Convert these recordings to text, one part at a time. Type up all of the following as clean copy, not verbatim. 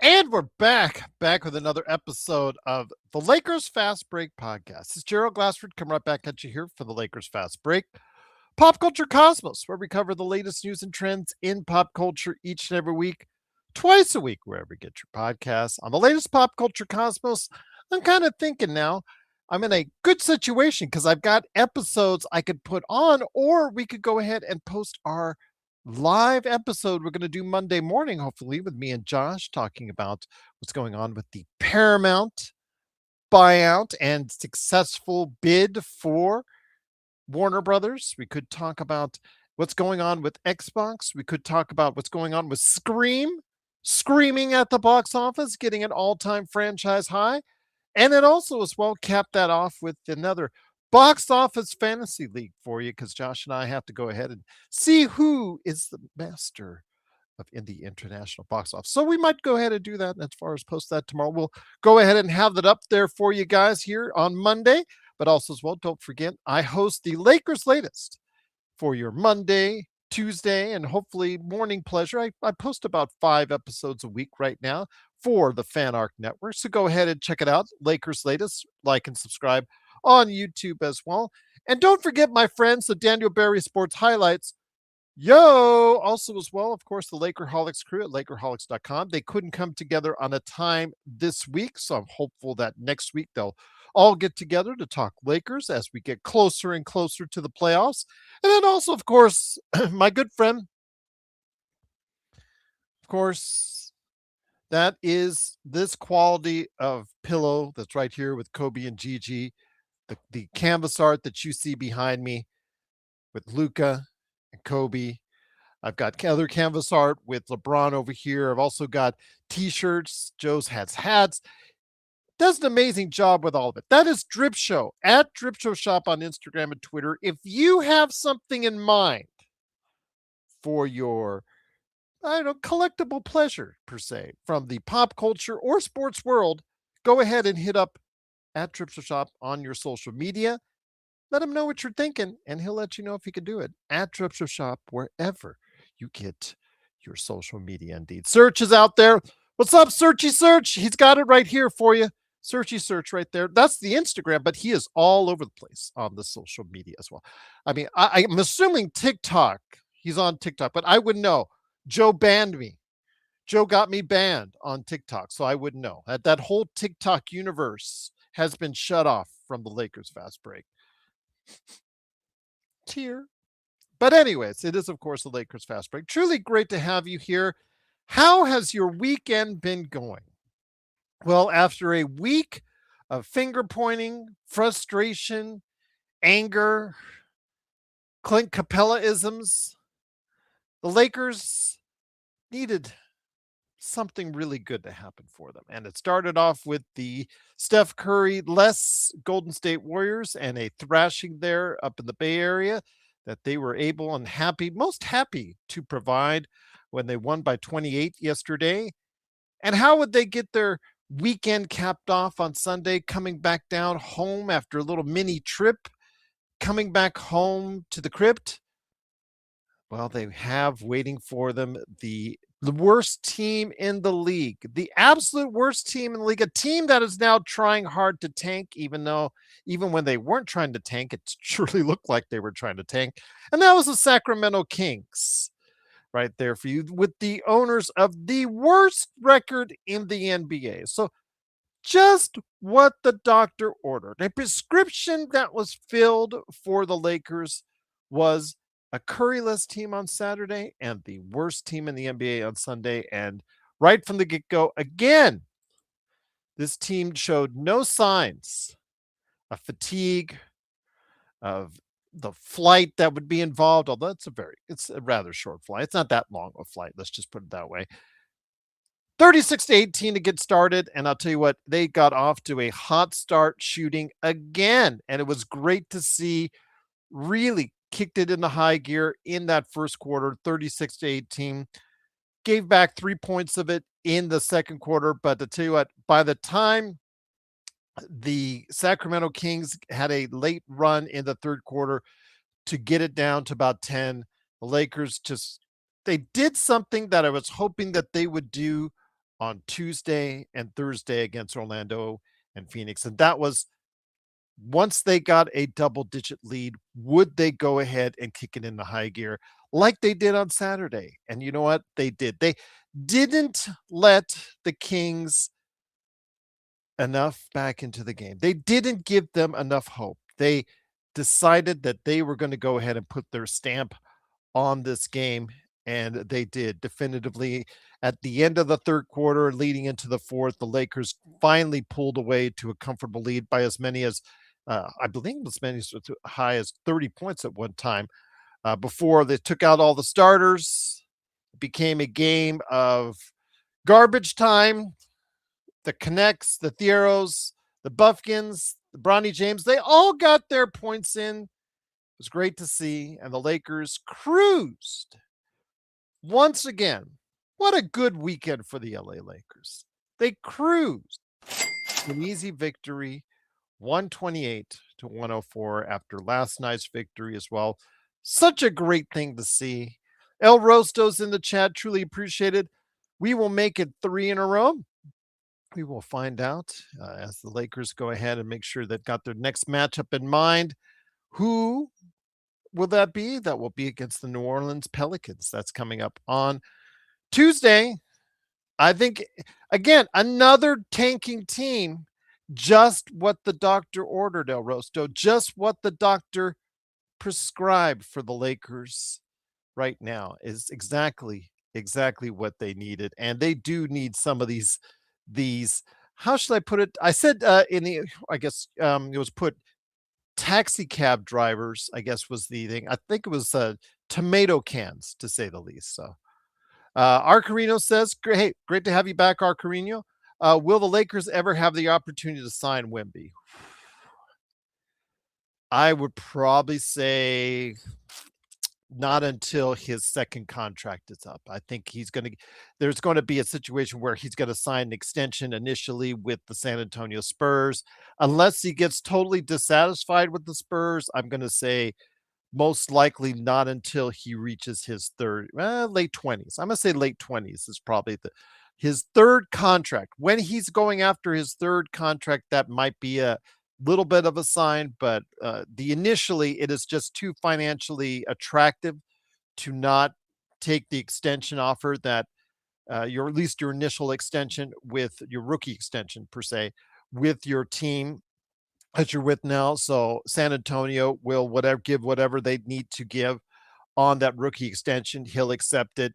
And we're back with another episode of the Lakers Fast Break podcast. This is Gerald Glassford coming right back at you here for the Lakers Fast Break. Pop Culture Cosmos, where we cover the latest news and trends in pop culture each and every week, twice a week, wherever you get your podcasts. On the latest Pop Culture Cosmos, I'm kind of thinking now I'm in a good situation because I've got episodes I could put on, or we could go ahead and post our live episode we're going to do Monday morning, hopefully, with me and Josh talking about what's going on with the Paramount buyout and successful bid for Warner Brothers. We could talk about what's going on with Xbox. We could talk about what's going on with Scream, screaming at the box office, getting an all-time franchise high. And then also as well cap that off with another box office fantasy league for you, because Josh and I have to go ahead and see who is the master of indie international box office. So we might go ahead and do that. And as far as post that tomorrow, we'll go ahead and have that up there for you guys here on Monday. But also as well, don't forget, I host the Lakers Latest for your Monday, Tuesday, and hopefully morning pleasure. I post about 5 episodes a week right now for the Fan Arc Network. So go ahead and check it out. Lakers Latest, like and subscribe on YouTube as well. And don't forget, my friends, the Daniel Barry Sports Highlights. Yo! Also as well, of course, the Lakerholics crew at Lakerholics.com. They couldn't come together on a time this week, so I'm hopeful that next week they'll all get together to talk Lakers as we get closer and closer to the playoffs. And then also, of course, my good friend, of course, that is this quality of pillow that's right here with Kobe and Gigi, the canvas art that you see behind me with Luka and Kobe. I've got other canvas art with LeBron over here. I've also got t-shirts. Joe's has hats. Does an amazing job with all of it. That is Drip Show at Drip Show Shop on Instagram and Twitter. If you have something in mind for your, I don't know, collectible pleasure per se from the pop culture or sports world, go ahead and hit up at Drip Show Shop on your social media. Let him know what you're thinking, and he'll let you know if he can do it at Drip Show Shop wherever you get your social media. Indeed, Search is out there. What's up, Searchy Search? He's got it right here for you. Searchy Search right there. That's the Instagram, but he is all over the place on the social media as well. I mean, I'm assuming TikTok. He's on TikTok, but I wouldn't know. Joe banned me. Joe got me banned on TikTok, so I wouldn't know. That whole TikTok universe has been shut off from the Lakers Fast Break. Tear. But anyways, it is, of course, the Lakers Fast Break. Truly great to have you here. How has your weekend been going? Well, after a week of finger pointing, frustration, anger, Clint Capella-isms, the Lakers needed something really good to happen for them. And it started off with the Steph Curry-less Golden State Warriors and a thrashing there up in the Bay Area that they were able and most happy to provide when they won by 28 yesterday. And how would they get their weekend capped off on Sunday, coming back down home after a little mini trip, coming back home to the Crypt? Well, they have waiting for them the worst team in the league, the absolute worst team in the league, a team that is now trying hard to tank, even when they weren't trying to tank, it surely looked like they were trying to tank. And that was the Sacramento Kings right there for you, with the owners of the worst record in the NBA. So just what the doctor ordered. A prescription that was filled for the Lakers was a Curryless team on Saturday and the worst team in the NBA on Sunday. And right from the get-go, again, this team showed no signs of fatigue, of the flight that would be involved, although it's a rather short flight. It's not that long of a flight. Let's just put it that way. 36-18 to get started. And I'll tell you what, they got off to a hot start shooting again. And it was great to see, really kicked it into high gear in that first quarter, 36-18. Gave back 3 points of it in the second quarter. But to tell you what, by the time the Sacramento Kings had a late run in the third quarter to get it down to about 10, the Lakers they did something that I was hoping that they would do on Tuesday and Thursday against Orlando and Phoenix. And that was once they got a double-digit lead, would they go ahead and kick it into high gear like they did on Saturday? And you know what? They did. They didn't let the Kings enough back into the game. They didn't give them enough hope. They decided that they were going to go ahead and put their stamp on this game, and they did definitively. At the end of the third quarter, leading into the fourth, the Lakers finally pulled away to a comfortable lead by as many as, I believe, as many as high as 30 points at one time. Before they took out all the starters, it became a game of garbage time. The Connects, the Theros, the Buffkins, the Bronny James, they all got their points in. It was great to see. And the Lakers cruised once again. What a good weekend for the LA Lakers. They cruised. An easy victory, 128-104 after last night's victory as well. Such a great thing to see. El Rosto's in the chat. Truly appreciated. We will make it 3 in a row. We will find out as the Lakers go ahead and make sure they've got their next matchup in mind. Who will that be? That will be against the New Orleans Pelicans. That's coming up on Tuesday. I think, again, another tanking team. Just what the doctor ordered, El Rosto. Just what the doctor prescribed for the Lakers right now is exactly what they needed. And they do need some of these, how should I put it? I said in the, I guess it was put taxi cab drivers, I guess was the thing. I think it was tomato cans, to say the least. So Arcarino says, hey, great to have you back, Arcarino. Will the Lakers ever have the opportunity to sign Wemby? I would probably say not until his second contract is up. I think there's going to be a situation where he's going to sign an extension initially with the San Antonio Spurs. Unless he gets totally dissatisfied with the Spurs, I'm going to say most likely not until he reaches his late 20s. I'm going to say late 20s is probably his third contract. When he's going after his third contract, that might be a little bit of a sign, but initially it is just too financially attractive to not take the extension offer that at least your initial extension with your rookie extension per se with your team that you're with now. So San Antonio will give whatever they need to give on that rookie extension. He'll accept it.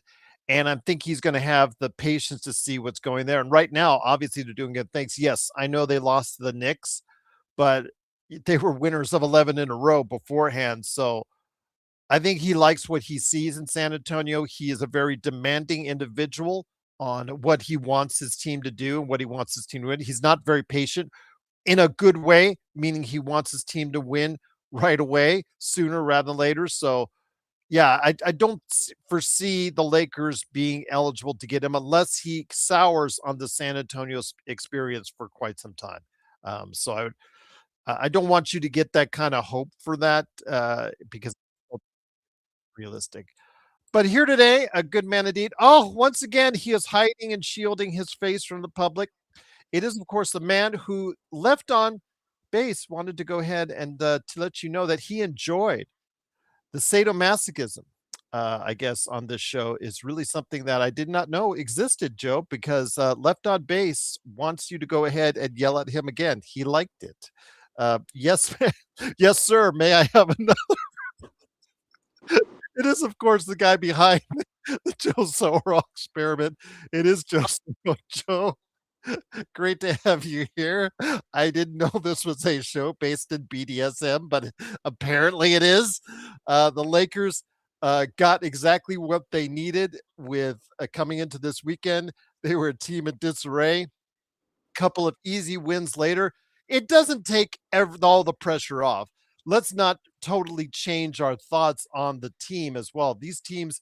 And I think he's going to have the patience to see what's going there. And right now, obviously, they're doing good things. Yes, I know they lost to the Knicks, but they were winners of 11 in a row beforehand. So I think he likes what he sees in San Antonio. He is a very demanding individual on what he wants his team to do and what he wants his team to win. He's not very patient in a good way, meaning he wants his team to win right away, sooner rather than later. So, yeah, I don't foresee the Lakers being eligible to get him unless he sours on the San Antonio experience for quite some time. So I don't want you to get that kind of hope for that because it's realistic. But here today, a good man indeed. Oh, once again, he is hiding and shielding his face from the public. It is, of course, the man who left on base wanted to go ahead and to let you know that he enjoyed the sadomasochism. I guess on this show is really something that I did not know existed, Joe, because left on base wants you to go ahead and yell at him again. He liked it. Yes, yes, sir. May I have another? It is, of course, the guy behind the Joe Sorrell experiment. It is Joe. Joe, great to have you here. I didn't know this was a show based in BDSM, but apparently it is. The Lakers got exactly what they needed with coming into this weekend. They were a team in disarray. Couple of easy wins later. It doesn't take all the pressure off. Let's not totally change our thoughts on the team as well. These teams,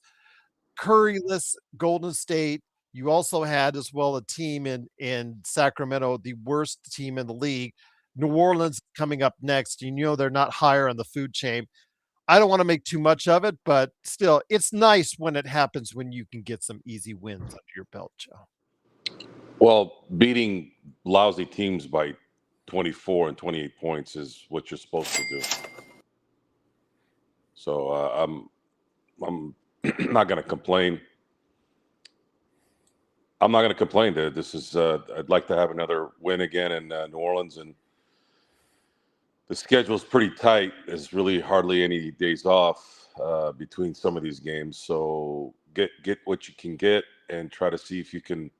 Curryless, Golden State. You also had as well a team in Sacramento, the worst team in the league. New Orleans coming up next. You know they're not higher on the food chain. I don't want to make too much of it, but still, it's nice when it happens when you can get some easy wins under your belt, Joe. Well, beating lousy teams by 24 and 28 points is what you're supposed to do. So I'm not going to complain. I'm not going to complain. This is I'd like to have another win again in New Orleans, and the schedule's pretty tight. There's really hardly any days off between some of these games. So get what you can get and try to see if you can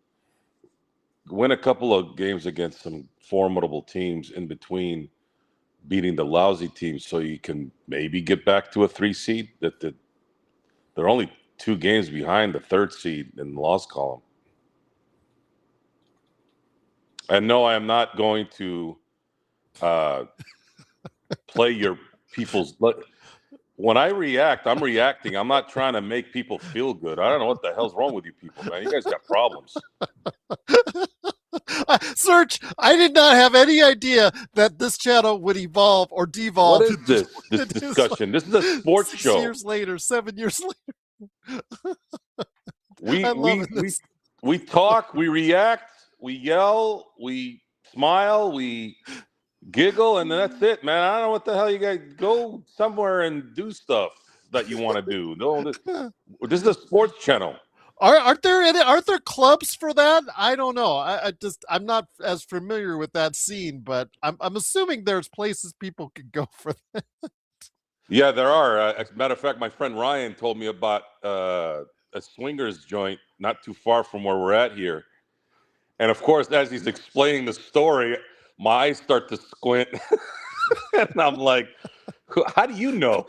win a couple of games against some formidable teams in between beating the lousy teams, so you can maybe get back to a 3 seed. That they're only 2 games behind the 3rd seed in the loss column. And no, I am not going to play your people's. When I react, I'm reacting. I'm not trying to make people feel good. I don't know what the hell's wrong with you people, man. You guys got problems. Search, I did not have any idea that this channel would evolve or devolve. What is this discussion? This is a sports show. 6 years later, 7 years later. We talk, we react, we yell, we smile, we giggle, and that's it, man. I don't know what the hell you guys go somewhere and do stuff that you want to do. No, this is a sports channel. Aren't there clubs for that? I don't know. I'm not as familiar with that scene, but I'm assuming there's places people can go for that. Yeah, there are. As a matter of fact, my friend Ryan told me about a swingers joint not too far from where we're at here. And of course, as he's explaining the story, my eyes start to squint. And I'm like, how do you know?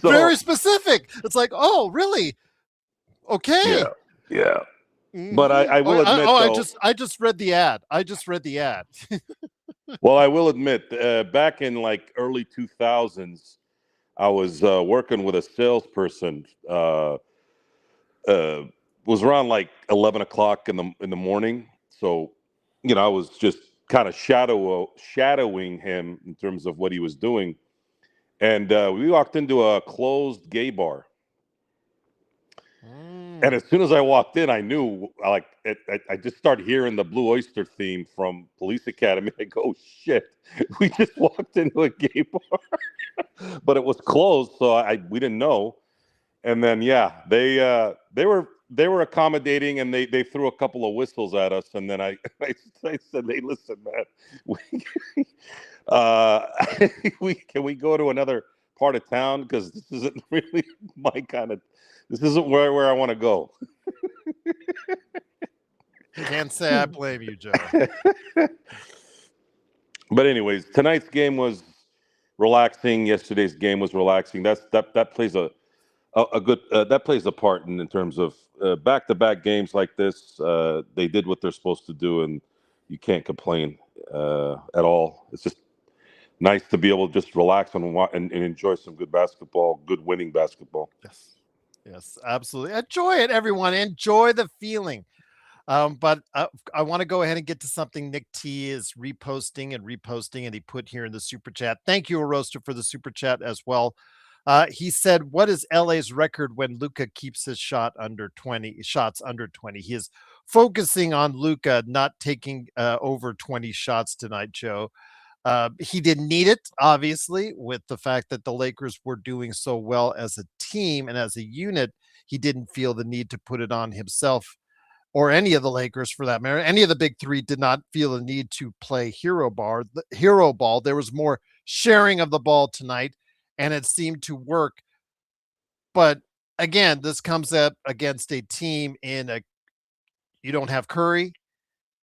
So, very specific. It's like, oh, really? Okay. Yeah. Mm-hmm. But I will admit, I just read the ad. Well, I will admit, back in like early 2000s, I was working with a salesperson. Was around like 11 o'clock in the morning. So, I was just kind of shadowing him in terms of what he was doing. And we walked into a closed gay bar. And as soon as I walked in, I knew, I just started hearing the Blue Oyster theme from Police Academy. I go, oh, shit, we just walked into a gay bar. But it was closed, so we didn't know. And then, yeah, they were accommodating, and they threw a couple of whistles at us. And then I said, hey, listen, man, can we go to another part of town? Because this isn't really my kind of. This isn't where I want to go. Can't say I blame you, Joe. But anyways, tonight's game was relaxing. Yesterday's game was relaxing. That plays a good that plays a part in terms of back-to-back games like this. They did what they're supposed to do, and you can't complain at all. It's just nice to be able to just relax and enjoy some good basketball, good winning basketball. Yes, absolutely. Enjoy it, everyone. Enjoy the feeling. But I want to go ahead and get to something Nick T is reposting, and he put here in the super chat. Thank you, Roaster, for the super chat as well. He said, what is LA's record when Luka keeps his shots under 20? He is focusing on Luka not taking over 20 shots tonight, Joe. He didn't need it, obviously, with the fact that the Lakers were doing so well as a team and as a unit. He didn't feel the need to put it on himself or any of the Lakers for that matter. Any of the big three did not feel the need to play hero ball. There was more sharing of the ball tonight, and it seemed to work. But again, this comes up against a team you don't have Curry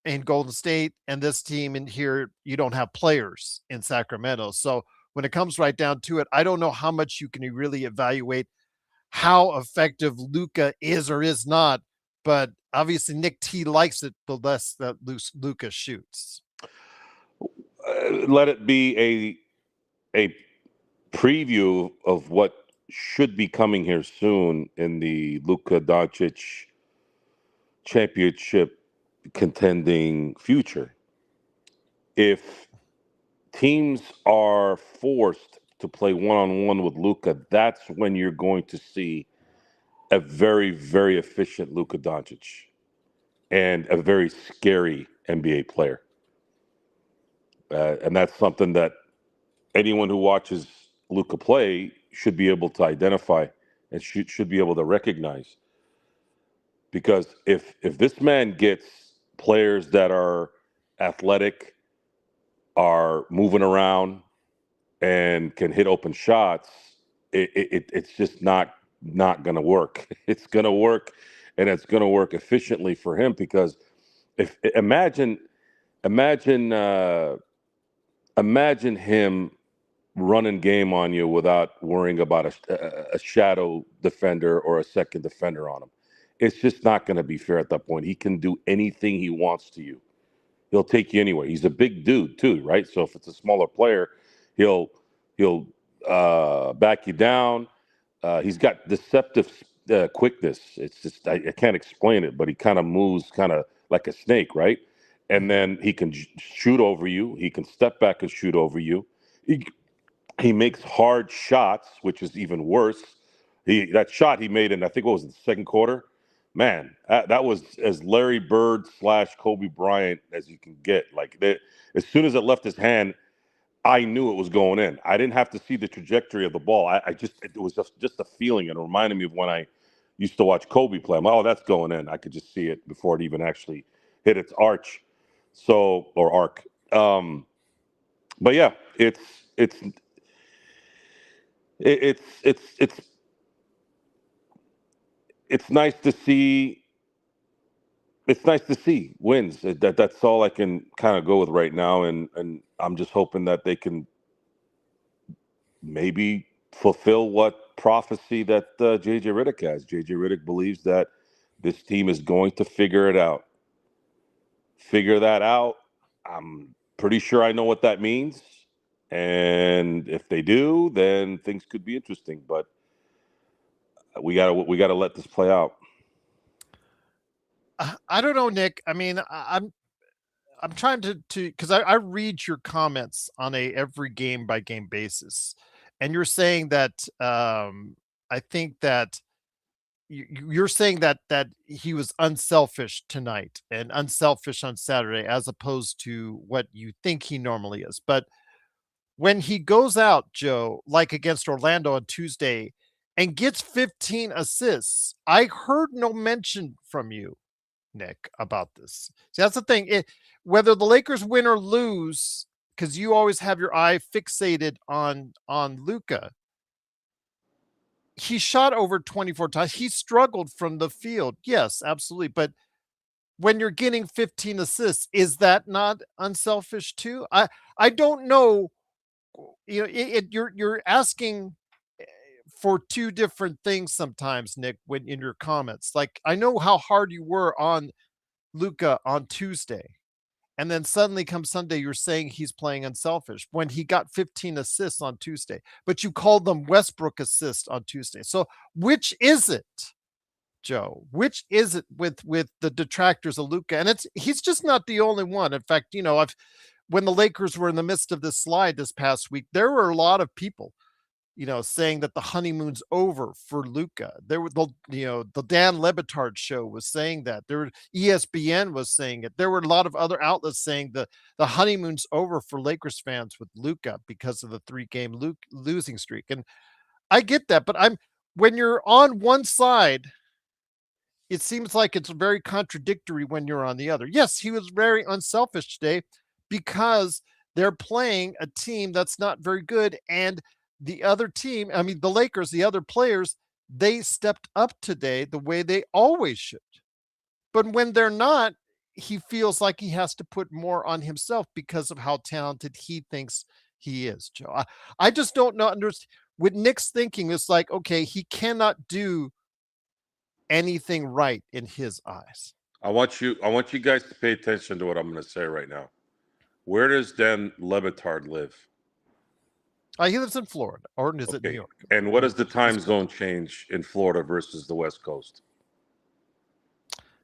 in Golden State, and this team in here, you don't have players in Sacramento. So when it comes right down to it, I don't know how much you can really evaluate how effective Luka is or is not, but obviously Nick T likes it the less that Luka shoots. Let it be a preview of what should be coming here soon in the Luka Doncic championship contending future. If teams are forced to play one-on-one with Luka, that's when you're going to see a very, very efficient Luka Doncic and a very scary NBA player. And that's something that anyone who watches Luka play should be able to identify and should be able to recognize. Because if this man gets players that are athletic, are moving around, and can hit open shots, it's just not going to work. It's going to work, and it's going to work efficiently for him. Because if imagine him running game on you without worrying about a shadow defender or a second defender on him. It's just not going to be fair at that point. He can do anything he wants to you. He'll take you anywhere. He's a big dude too, right? So if it's a smaller player, he'll back you down. He's got deceptive quickness. It's just I can't explain it, but he kind of moves kind of like a snake, right? And then he can shoot over you. He can step back and shoot over you. He makes hard shots, which is even worse. That shot he made in, I think, what was it, the second quarter? Man, that was as Larry Bird / Kobe Bryant as you can get. Like, as soon as it left his hand, I knew it was going in. I didn't have to see the trajectory of the ball. It was just a feeling. It reminded me of when I used to watch Kobe play. I'm like, oh, that's going in. I could just see it before it even actually hit its arch. Or arc. But yeah, it's nice to see. It's nice to see wins. That's all I can kind of go with right now, and I'm just hoping that they can maybe fulfill what prophecy that JJ Redick has. JJ Redick believes that this team is going to figure it out. Figure that out. I'm pretty sure I know what that means, and if they do, then things could be interesting. But we gotta let this play out. I don't know, Nick. I mean, I'm trying to because I read your comments on a every game by game basis, and you're saying that I think that you're saying that he was unselfish tonight and unselfish on Saturday as opposed to what you think he normally is. But when he goes out, Joe, like against Orlando on Tuesday and gets 15 assists, I heard no mention from you, Nick, about this. See, that's the thing. Whether the Lakers win or lose, because you always have your eye fixated on Luka, he shot over 24 times. He struggled from the field. Yes, absolutely. But when you're getting 15 assists, is that not unselfish too? I don't know. You know, you're asking for two different things sometimes, Nick, when in your comments. Like, I know how hard you were on Luka on Tuesday. And then suddenly come Sunday, you're saying he's playing unselfish when he got 15 assists on Tuesday, but you called them Westbrook assists on Tuesday. So which is it, Joe? Which is it with the detractors of Luka? And he's just not the only one. In fact, you know, when the Lakers were in the midst of this slide this past week, there were a lot of people, you know, saying that the honeymoon's over for Luka. There were the Dan Le Batard show was saying that. ESPN was saying it. There were a lot of other outlets saying the honeymoon's over for Lakers fans with Luka because of the 3-game losing streak. And I get that, but when you're on one side, it seems like it's very contradictory when you're on the other. Yes, he was very unselfish today because they're playing a team that's not very good, and the other team, I mean, the Lakers, the other players, they stepped up today the way they always should. But when they're not, he feels like he has to put more on himself because of how talented he thinks he is, Joe. I just don't know. With Nick's thinking, it's like, okay, he cannot do anything right in his eyes. I want you guys to pay attention to what I'm going to say right now. Where does Dan Le Batard live? He lives in Florida, or is it New York? And what is the time zone change in Florida versus the West Coast?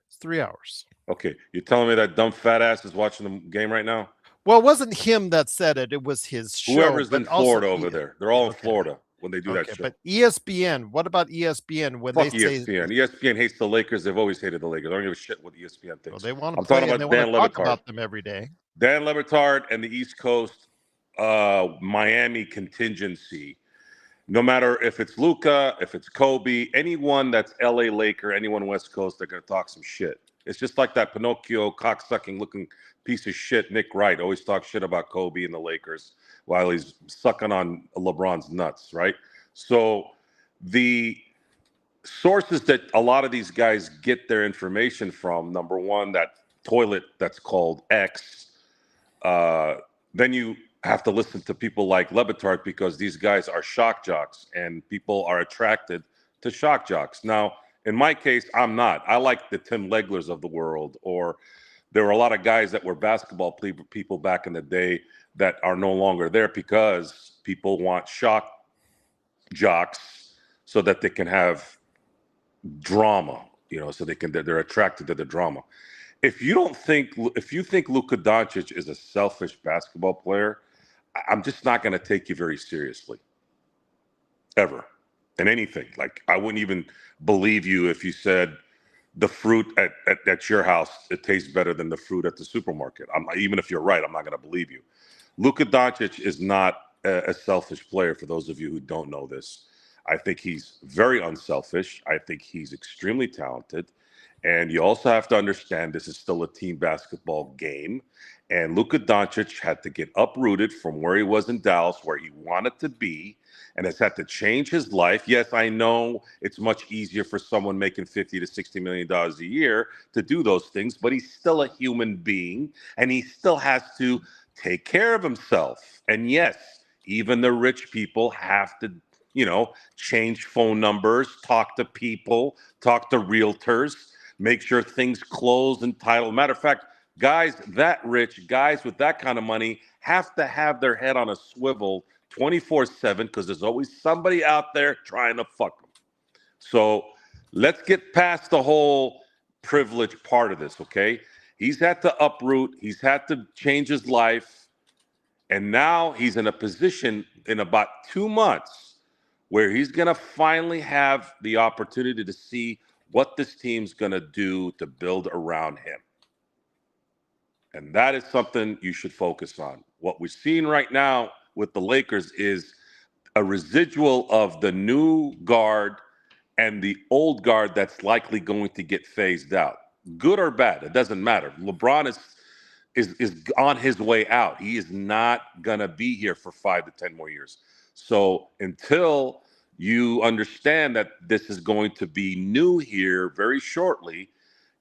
It's 3 hours. Okay, you're telling me that dumb fat ass is watching the game right now? Well, it wasn't him that said it. It was his show. Whoever's in Florida over there. They're all in Florida. when they do that show. But ESPN, what about ESPN when Fuck they say ESPN? ESPN hates the Lakers. They've always hated the Lakers. I don't give a shit what ESPN thinks. Well, they want to I'm play talking and they about want Dan to talk Levitard. about them every day. Dan Levitard and the East Coast Miami contingency. No matter if it's Luka, if it's Kobe, anyone that's LA Laker, anyone West Coast, they're going to talk some shit. It's just like that Pinocchio cocksucking looking piece of shit, Nick Wright, always talks shit about Kobe and the Lakers while he's sucking on LeBron's nuts, right? So the sources that a lot of these guys get their information from, number one, that toilet that's called X. Then you have to listen to people like Levitard because these guys are shock jocks and people are attracted to shock jocks. Now, in my case, I'm not. I like the Tim Leglers of the world, or there were a lot of guys that were basketball people back in the day that are no longer there because people want shock jocks so that they can have drama, so they're attracted to the drama. If you think Luka Doncic is a selfish basketball player, I'm just not going to take you very seriously, ever, in anything. Like, I wouldn't even believe you if you said the fruit at your house, it tastes better than the fruit at the supermarket. Even if you're right, I'm not going to believe you. Luka Doncic is not a selfish player, for those of you who don't know this. I think he's very unselfish. I think he's extremely talented. And you also have to understand this is still a team basketball game. And Luka Doncic had to get uprooted from where he was in Dallas, where he wanted to be, and has had to change his life. Yes, I know it's much easier for someone making $50 to $60 million a year to do those things, but he's still a human being, and he still has to take care of himself. And yes, even the rich people have to, change phone numbers, talk to people, talk to realtors, make sure things close and title. Matter of fact, guys that rich, guys with that kind of money have to have their head on a swivel 24/7 because there's always somebody out there trying to fuck them. So let's get past the whole privilege part of this, okay? He's had to uproot. He's had to change his life. And now he's in a position in about 2 months where he's going to finally have the opportunity to see what this team's going to do to build around him. And that is something you should focus on. What we're seeing right now with the Lakers is a residual of the new guard and the old guard that's likely going to get phased out. Good or bad, it doesn't matter. LeBron is on his way out. He is not going to be here for 5 to 10 more years. So until you understand that this is going to be new here very shortly,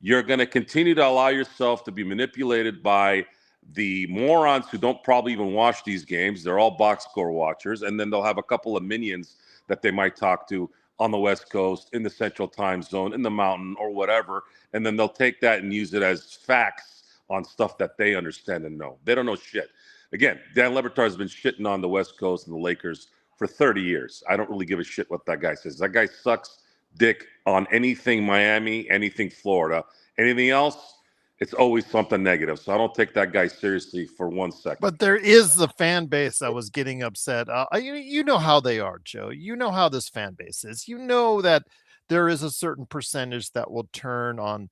you're going to continue to allow yourself to be manipulated by the morons who don't probably even watch these games. They're all box score watchers. And then they'll have a couple of minions that they might talk to on the West Coast, in the Central Time Zone, in the Mountain, or whatever. And then they'll take that and use it as facts on stuff that they understand and know. They don't know shit. Again, Dan Levitard has been shitting on the West Coast and the Lakers for 30 years. I don't really give a shit what that guy says. That guy sucks dick on anything Miami, anything Florida. Anything else, it's always something negative. So I don't take that guy seriously for 1 second. But there is the fan base that was getting upset. You know how they are, Joe. You know how this fan base is. You know that there is a certain percentage that will turn on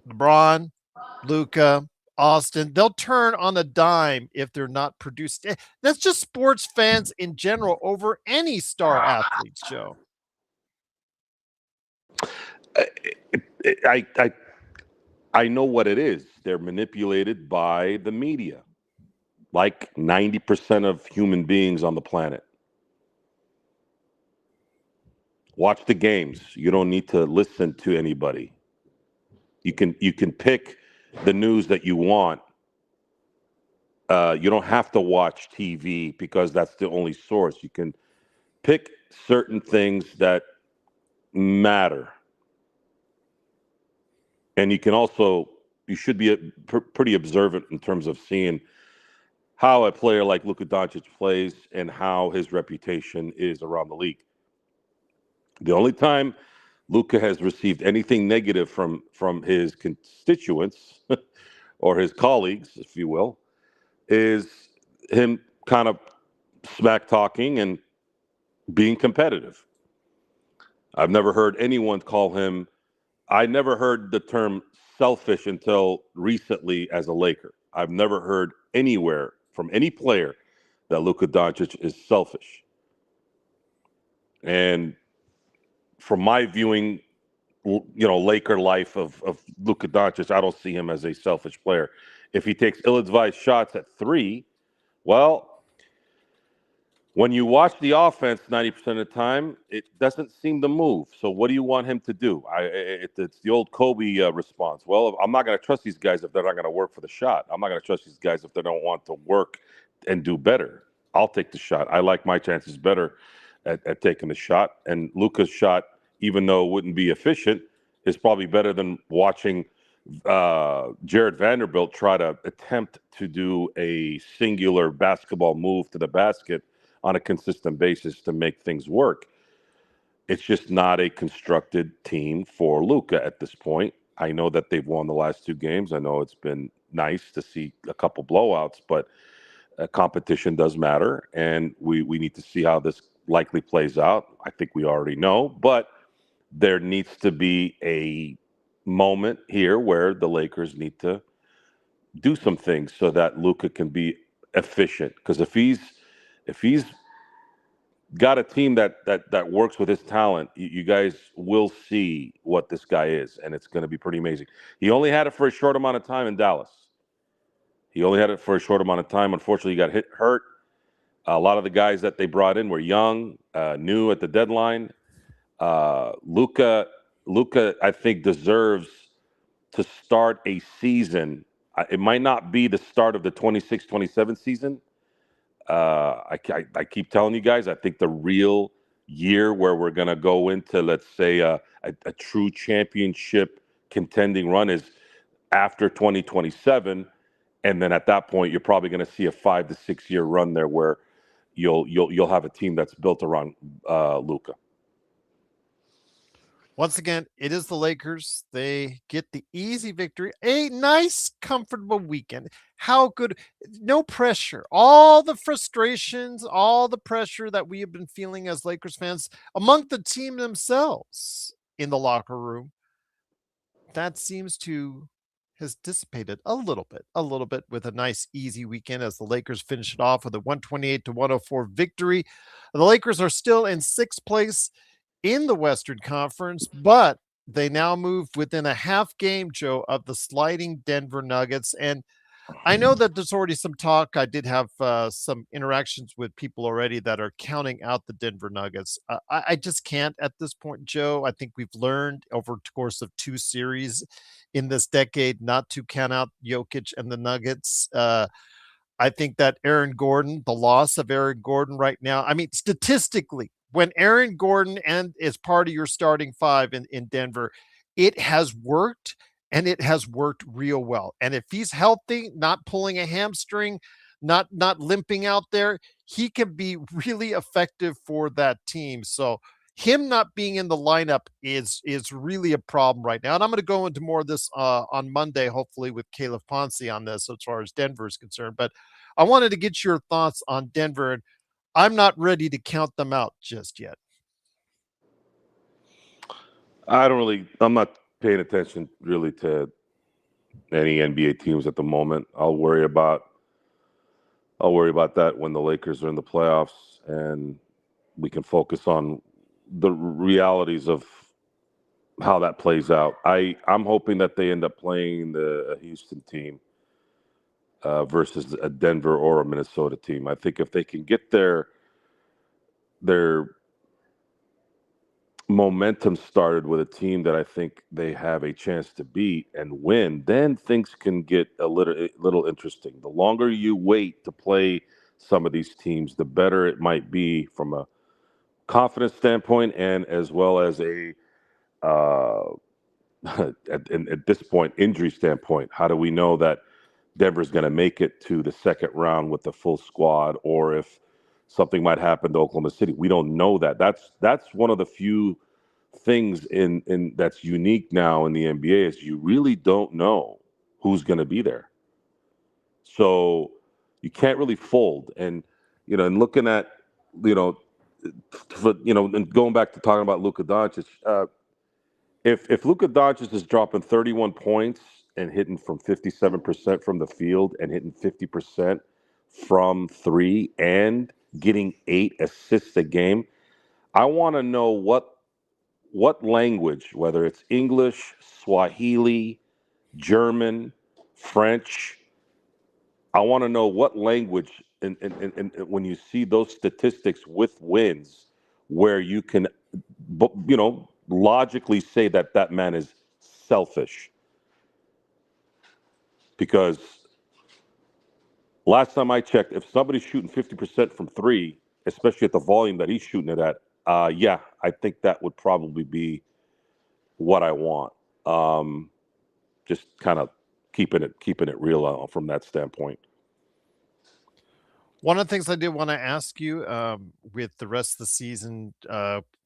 LeBron, Luka, Austin. They'll turn on a dime if they're not produced. That's just sports fans in general over any star athletes, Joe. I know what it is. They're manipulated by the media, like 90% of human beings on the planet. Watch the games. You don't need to listen to anybody. You can pick the news that you want. You don't have to watch TV because that's the only source. You can pick certain things that matter. And you should be pretty observant in terms of seeing how a player like Luka Doncic plays and how his reputation is around the league. The only time Luka has received anything negative from his constituents or his colleagues, if you will, is him kind of smack talking and being competitive. I've never heard anyone call him. I never heard the term selfish until recently as a Laker. I've never heard anywhere from any player that Luka Doncic is selfish. And from my viewing, Laker life of Luka Doncic, I don't see him as a selfish player. If he takes ill-advised shots at three, well, when you watch the offense 90% of the time, it doesn't seem to move. So what do you want him to do? It's the old Kobe response. Well, I'm not going to trust these guys if they're not going to work for the shot. I'm not going to trust these guys if they don't want to work and do better. I'll take the shot. I like my chances better at taking the shot. And Luka's shot, even though it wouldn't be efficient, is probably better than watching Jared Vanderbilt try to attempt to do a singular basketball move to the basket on a consistent basis to make things work. It's just not a constructed team for Luka at this point. I know that they've won the last two games. I know it's been nice to see a couple blowouts, but competition does matter, and we need to see how this likely plays out. I think we already know, but there needs to be a moment here where the Lakers need to do some things so that Luka can be efficient. Because if he's got a team that works with his talent, you guys will see what this guy is, and it's going to be pretty amazing. He only had it for a short amount of time in Dallas. Unfortunately, he got hurt. A lot of the guys that they brought in were young, new at the deadline. Luka, I think, deserves to start a season. It might not be the start of the 26-27 season. I keep telling you guys, I think the real year where we're going to go into, let's say, a true championship contending run is after 2027. And then at that point, you're probably going to see a 5 to 6 year run there where you'll have a team that's built around Luka. Once again, it is the Lakers. They get the easy victory. A nice, comfortable weekend. How good. No pressure. All the frustrations, all the pressure that we have been feeling as Lakers fans among the team themselves in the locker room, that seems to has dissipated a little bit with a nice easy weekend as the Lakers finish it off with a 128-104 victory. The Lakers are still in sixth place in the Western Conference, but they now move within a half game, Joe, of the sliding Denver Nuggets. And I know that there's already some talk. I did have some interactions with people already that are counting out the Denver Nuggets. I just can't at this point, Joe. I think we've learned over the course of two series in this decade not to count out Jokic and the Nuggets. I think that the loss of Aaron Gordon right now, I mean, statistically, when Aaron Gordon is part of your starting five in Denver, it has worked, and it has worked real well. And if he's healthy, not pulling a hamstring, not limping out there, he can be really effective for that team. So him not being in the lineup is really a problem right now. And I'm going to go into more of this on Monday, hopefully with Caleb Ponce on this as far as Denver is concerned. But I wanted to get your thoughts on Denver, and I'm not ready to count them out just yet. I'm not paying attention really to any NBA teams at the moment. I'll worry about that when the Lakers are in the playoffs and we can focus on the realities of how that plays out. I'm hoping that they end up playing the Houston team versus a Denver or a Minnesota team. I think if they can get their momentum started with a team that I think they have a chance to beat and win, then things can get a little interesting. The longer you wait to play some of these teams, the better it might be from a confidence standpoint and as well as a at this point injury standpoint. How do we know that Denver's going to make it to the second round with the full squad, or if something might happen to Oklahoma City? We don't know that. That's one of the few things in that's unique now in the NBA is you really don't know who's going to be there. So you can't really fold. And and looking at and going back to talking about Luka Doncic, if Luka Doncic is dropping 31 points and hitting from 57% from the field and hitting 50% from three and getting 8 assists a game, I want to know what language, whether it's English, Swahili, German, French. I want to know what language, and when you see those statistics with wins, where you can, logically say that that man is selfish. Because last time I checked, if somebody's shooting 50% from three, especially at the volume that he's shooting it at, yeah, I think that would probably be what I want. Just kind of keeping it real from that standpoint. One of the things I did want to ask you, with the rest of the season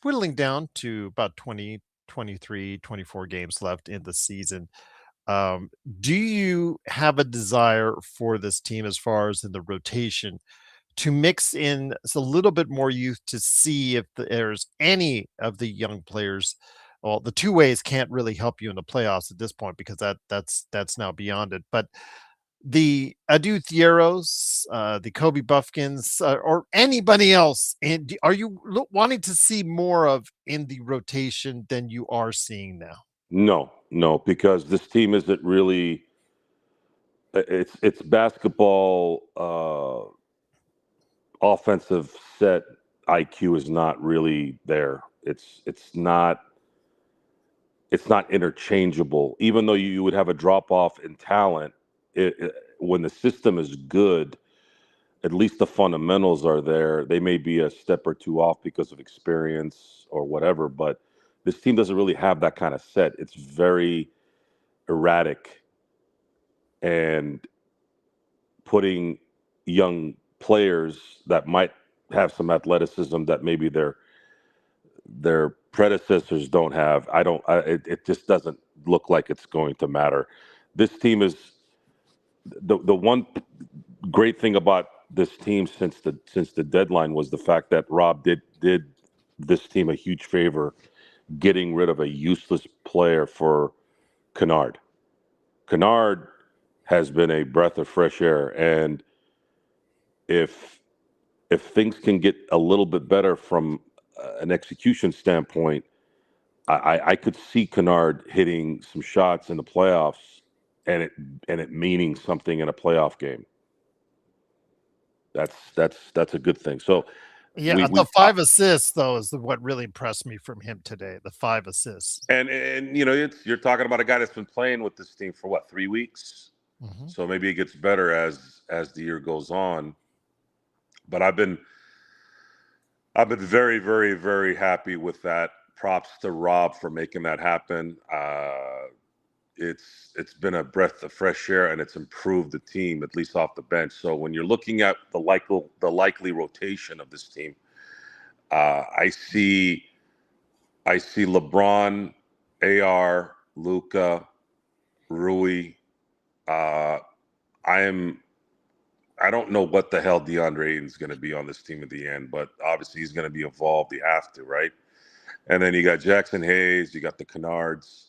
whittling down to about 20, 23, 24 games left in the season, do you have a desire for this team as far as in the rotation to mix in a little bit more youth to see if there's any of the young players? Well, the two ways can't really help you in the playoffs at this point because that's now beyond it. But the Adu Thieros, the Kobe Buffkins, or anybody else, and are you wanting to see more of in the rotation than you are seeing now? No, because this team isn't really. It's basketball. Offensive set IQ is not really there. It's not interchangeable. Even though you would have a drop off in talent, when the system is good, at least the fundamentals are there. They may be a step or two off because of experience or whatever, but this team doesn't really have that kind of set. It's very erratic, and putting young players that might have some athleticism that maybe their predecessors don't have. It just doesn't look like it's going to matter. This team is the one great thing about this team since the deadline was the fact that Rob did this team a huge favor getting rid of a useless player for Kennard. Kennard has been a breath of fresh air, and if things can get a little bit better from an execution standpoint, I could see Kennard hitting some shots in the playoffs, and it meaning something in a playoff game. That's a good thing. So Yeah, the 5 assists though is what really impressed me from him today. The 5 assists, and you're talking about a guy that's been playing with this team for what, 3 weeks. mm-hmm. So maybe it gets better as the year goes on. But I've been very, very, very happy with that. Props to Rob for making that happen. It's been a breath of fresh air, and it's improved the team, at least off the bench. So when you're looking at the likely rotation of this team, I see LeBron, AR, Luka, Rui. I don't know what the hell DeAndre Ayton's going to be on this team at the end, but obviously he's going to be involved. You have to, right? And then you got Jackson Hayes, you got the Kennards.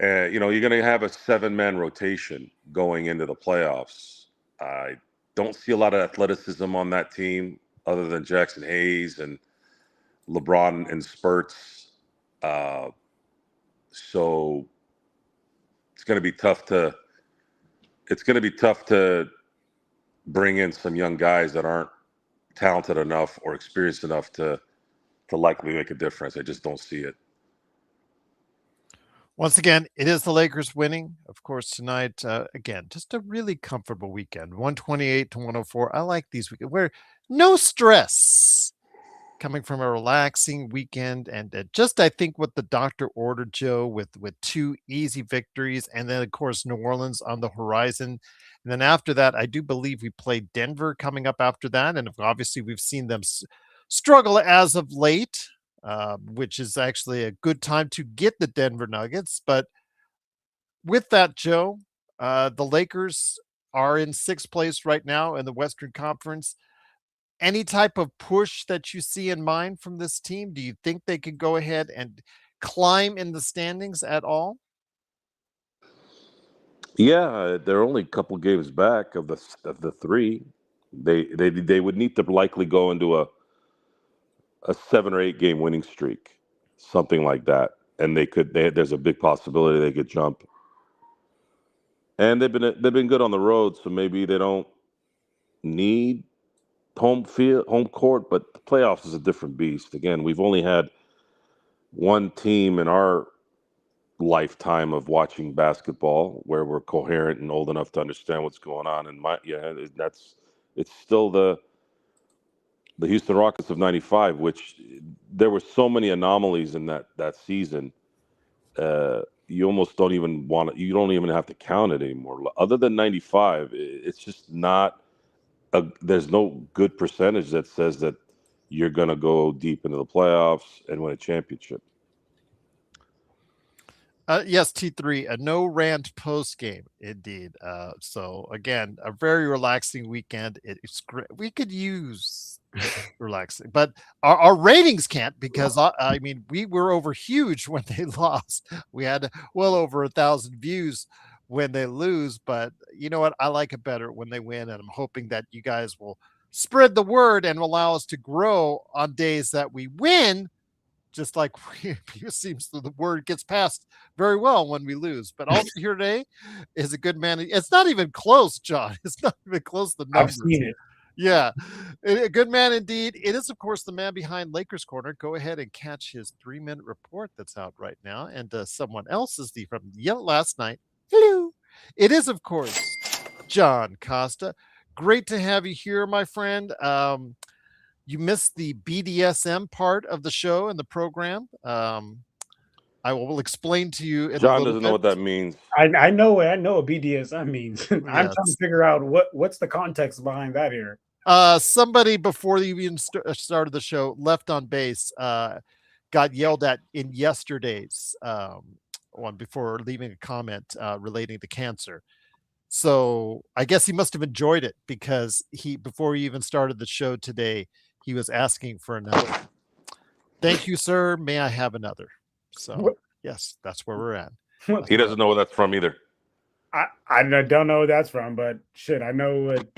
You're going to have a 7-man rotation going into the playoffs. I don't see a lot of athleticism on that team other than Jackson Hayes and LeBron in spurts. So it's going to be tough to bring in some young guys that aren't talented enough or experienced enough to likely make a difference. I just don't see it. Once again, it is the Lakers winning, of course, tonight. Again, just a really comfortable weekend, 128-104. I like these weekends where no stress, coming from a relaxing weekend, and just I think what the doctor ordered, Joe, with 2 easy victories, and then of course New Orleans on the horizon, and then after that, I do believe we play Denver coming up after that, and obviously we've seen them struggle as of late, which is actually a good time to get the Denver Nuggets. But with that, Joe, the Lakers are in 6th place right now in the Western Conference. any type of push that you see in mind from this team? Do you think they could go ahead and climb in the standings at all? Yeah, they're only a couple games back of the three. They would need to likely go into a 7 or 8 game winning streak, something like that, and there's a big possibility they could jump. And they've been good on the road, so maybe they don't need home court, but the playoffs is a different beast. Again, we've only had one team in our lifetime of watching basketball where we're coherent and old enough to understand what's going on. And it's still the Houston Rockets of '95, which there were so many anomalies in that season. You almost don't even you don't even have to count it anymore. Other than '95, it's just not. There's no good percentage that says that you're going to go deep into the playoffs and win a championship. Yes, T3, a no rant post game, indeed. So again, a very relaxing weekend. It's great. We could use relaxing, but our ratings can't, because I mean, we were over huge when they lost. We had well over 1,000 views when they lose, but you know what? I like it better when they win, and I'm hoping that you guys will spread the word and allow us to grow on days that we win. Just like it seems the word gets passed very well when we lose. But also here today is a good man. It's not even close, John. It's not even close. The numbers. I've seen it. Yeah, a good man indeed. It is, of course, the man behind Lakers Corner. Go ahead and catch his 3-minute report that's out right now. And someone else is from last night. Hello. It is, of course, John Costa. Great to have you here, my friend. You missed the BDSM part of the show and the program. I will explain to you. John doesn't know what that means. I know what BDSM means. I'm trying to figure out what's the context behind that here. Somebody before you even started the show left on base, got yelled at in yesterday's one before leaving a comment relating to cancer. So I guess he must have enjoyed it, because before he even started the show today, he was asking for another. Thank you, sir. May I have another? So yes, that's where we're at. He doesn't know where that's from either. I don't know where that's from, but shit, I know what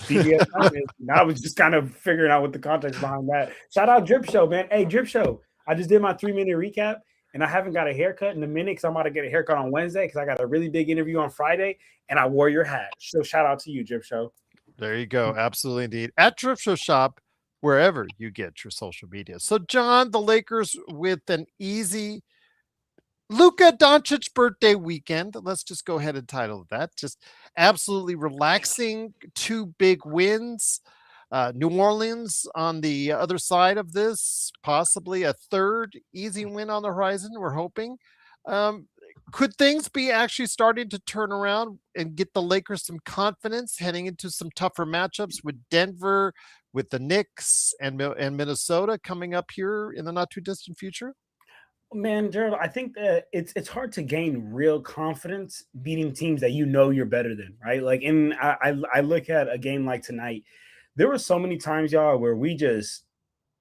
BDSM is. And I was just kind of figuring out what the context behind that. Shout out Drip Show, man. Hey, Drip Show. I just did my 3-minute recap, and I haven't got a haircut in a minute, because I'm about to get a haircut on Wednesday, because I got a really big interview on Friday, and I wore your hat. So shout out to you, Drip Show. There you go. Absolutely, indeed. At Drip Show Shop, wherever you get your social media. So, John, the Lakers with an easy Luka Doncic birthday weekend. Let's just go ahead and title that. Just absolutely relaxing. 2 big wins. New Orleans on the other side of this, possibly a third easy win on the horizon, we're hoping. Could things be actually starting to turn around and get the Lakers some confidence heading into some tougher matchups with Denver, with the Knicks, and Minnesota coming up here in the not too distant future? Man, Gerald, I think that it's hard to gain real confidence beating teams that you know you're better than, right? Like, I look at a game like tonight. There were so many times, y'all, where we just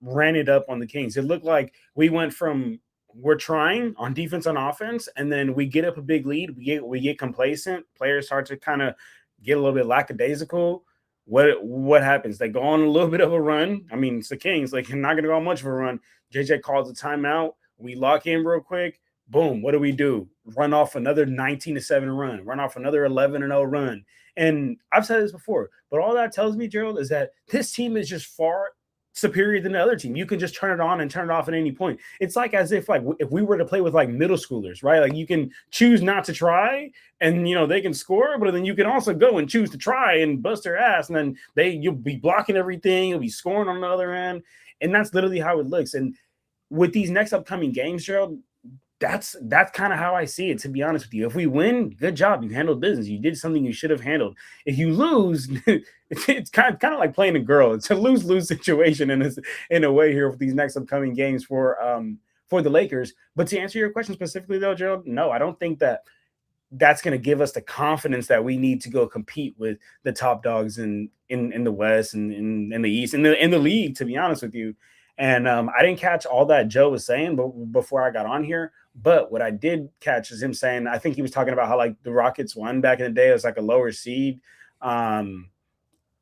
ran it up on the Kings. It looked like we went from we're trying on defense on offense, and then we get up a big lead. We get complacent. Players start to kind of get a little bit lackadaisical. What happens? They go on a little bit of a run. I mean, it's the Kings. Like, you're not going to go on much of a run. JJ calls a timeout. We lock in real quick. Boom. What do? Run off another 19-7 run. Run off another 11-0 run. And I've said this before, but all that tells me, Gerald, is that this team is just far superior than the other team. You can just turn it on and turn it off at any point. It's like as if we were to play with like middle schoolers, right? Like, you can choose not to try, and they can score, but then you can also go and choose to try and bust their ass, and then you'll be blocking everything, you'll be scoring on the other end, and that's literally how it looks. And with these next upcoming games, Gerald, that's kind of how I see it, to be honest with you. If we win, good job. You handled business. You did something you should have handled. If you lose, it's kind of like playing a girl. It's a lose-lose situation in a way here with these next upcoming games for the Lakers. But to answer your question specifically, though, Gerald, no, I don't think that that's going to give us the confidence that we need to go compete with the top dogs in the West and in the East, in the league, to be honest with you. And I didn't catch all that Joe was saying before I got on here. But what I did catch is him saying, I think he was talking about how like the Rockets won back in the day. It was like a lower seed. And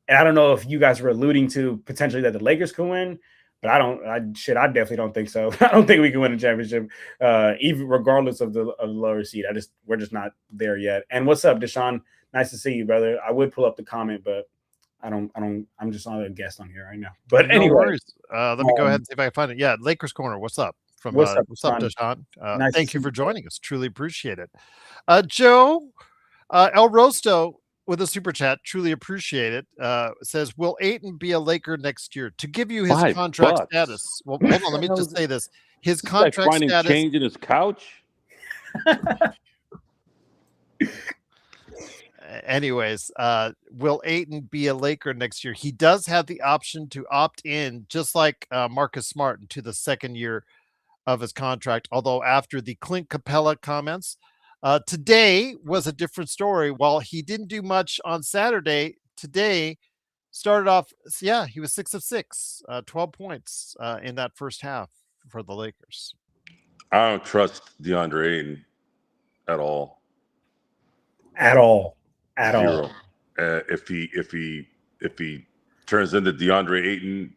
I don't know if you guys were alluding to potentially that the Lakers could win, but I definitely don't think so. I don't think we can win a championship, even regardless of the lower seed. We're just not there yet. And what's up, Deshaun? Nice to see you, brother. I would pull up the comment, but I'm just not a guest on here right now. But No anyway, worries. Let me go ahead and see if I can find it. Yeah, Lakers Corner. What's up? What's up, Deshaun? Nice thank you for joining us. Truly appreciate it. Joe El Rosto with a super chat, truly appreciate it. Says, will Ayton be a Laker next year? To give you his contract status. Well, hold on, let me just say this. His contract status. Changing his couch. Anyways, will Ayton be a Laker next year? He does have the option to opt in, just like Marcus Smart, into the second year of his contract. Although after the Clint Capella comments, today was a different story. While he didn't do much on Saturday, today started off, yeah, he was 6 of 6, 12 points in that first half for the Lakers. I don't trust DeAndre Ayton at all. At all. If he turns into DeAndre Ayton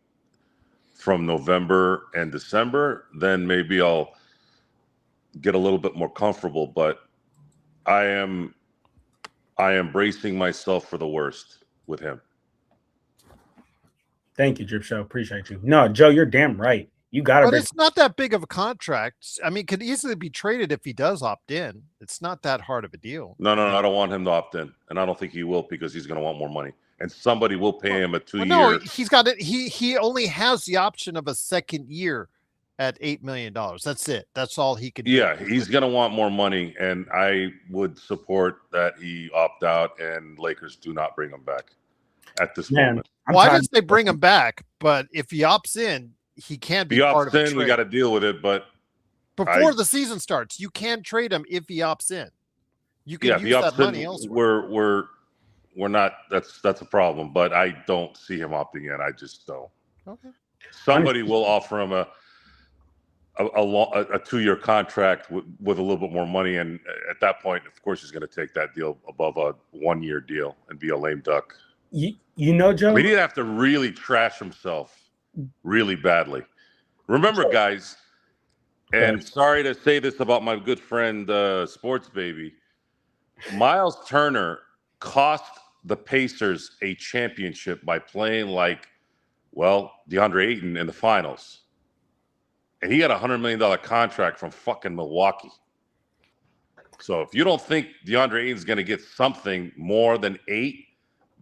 from November and December, then maybe I'll get a little bit more comfortable. But I am bracing myself for the worst with him. Thank you, Drip Show. Appreciate you. No, Joe, you're damn right. You got it. But it's not that big of a contract. I mean, it could easily be traded if he does opt in. It's not that hard of a deal. No, I don't want him to opt in, and I don't think he will because he's going to want more money, and somebody will pay him a 2-year. No, he's got it. He only has the option of a second year at $8 million. That's it. That's all he could do. Yeah, he's going to want more money, and I would support that he opt out and Lakers do not bring him back at this moment. Well, I didn't say bring him back, but if he opts in, he can't be part of the trade. We got to deal with it, but before the season starts, you can trade him if he opts in. You can use that money elsewhere. We're not. That's a problem, but I don't see him opting in. I just don't. Okay. Somebody will offer him a 2-year contract with a little bit more money, and at that point, of course, he's going to take that deal above a 1-year deal and be a lame duck. You know, Joe, he'd have to really trash himself really badly. Remember, guys, and sorry to say this about my good friend Sports Baby, Miles Turner cost the Pacers a championship by playing like, DeAndre Ayton in the finals. And he got a $100 million contract from fucking Milwaukee. So if you don't think DeAndre Ayton's going to get something more than 8,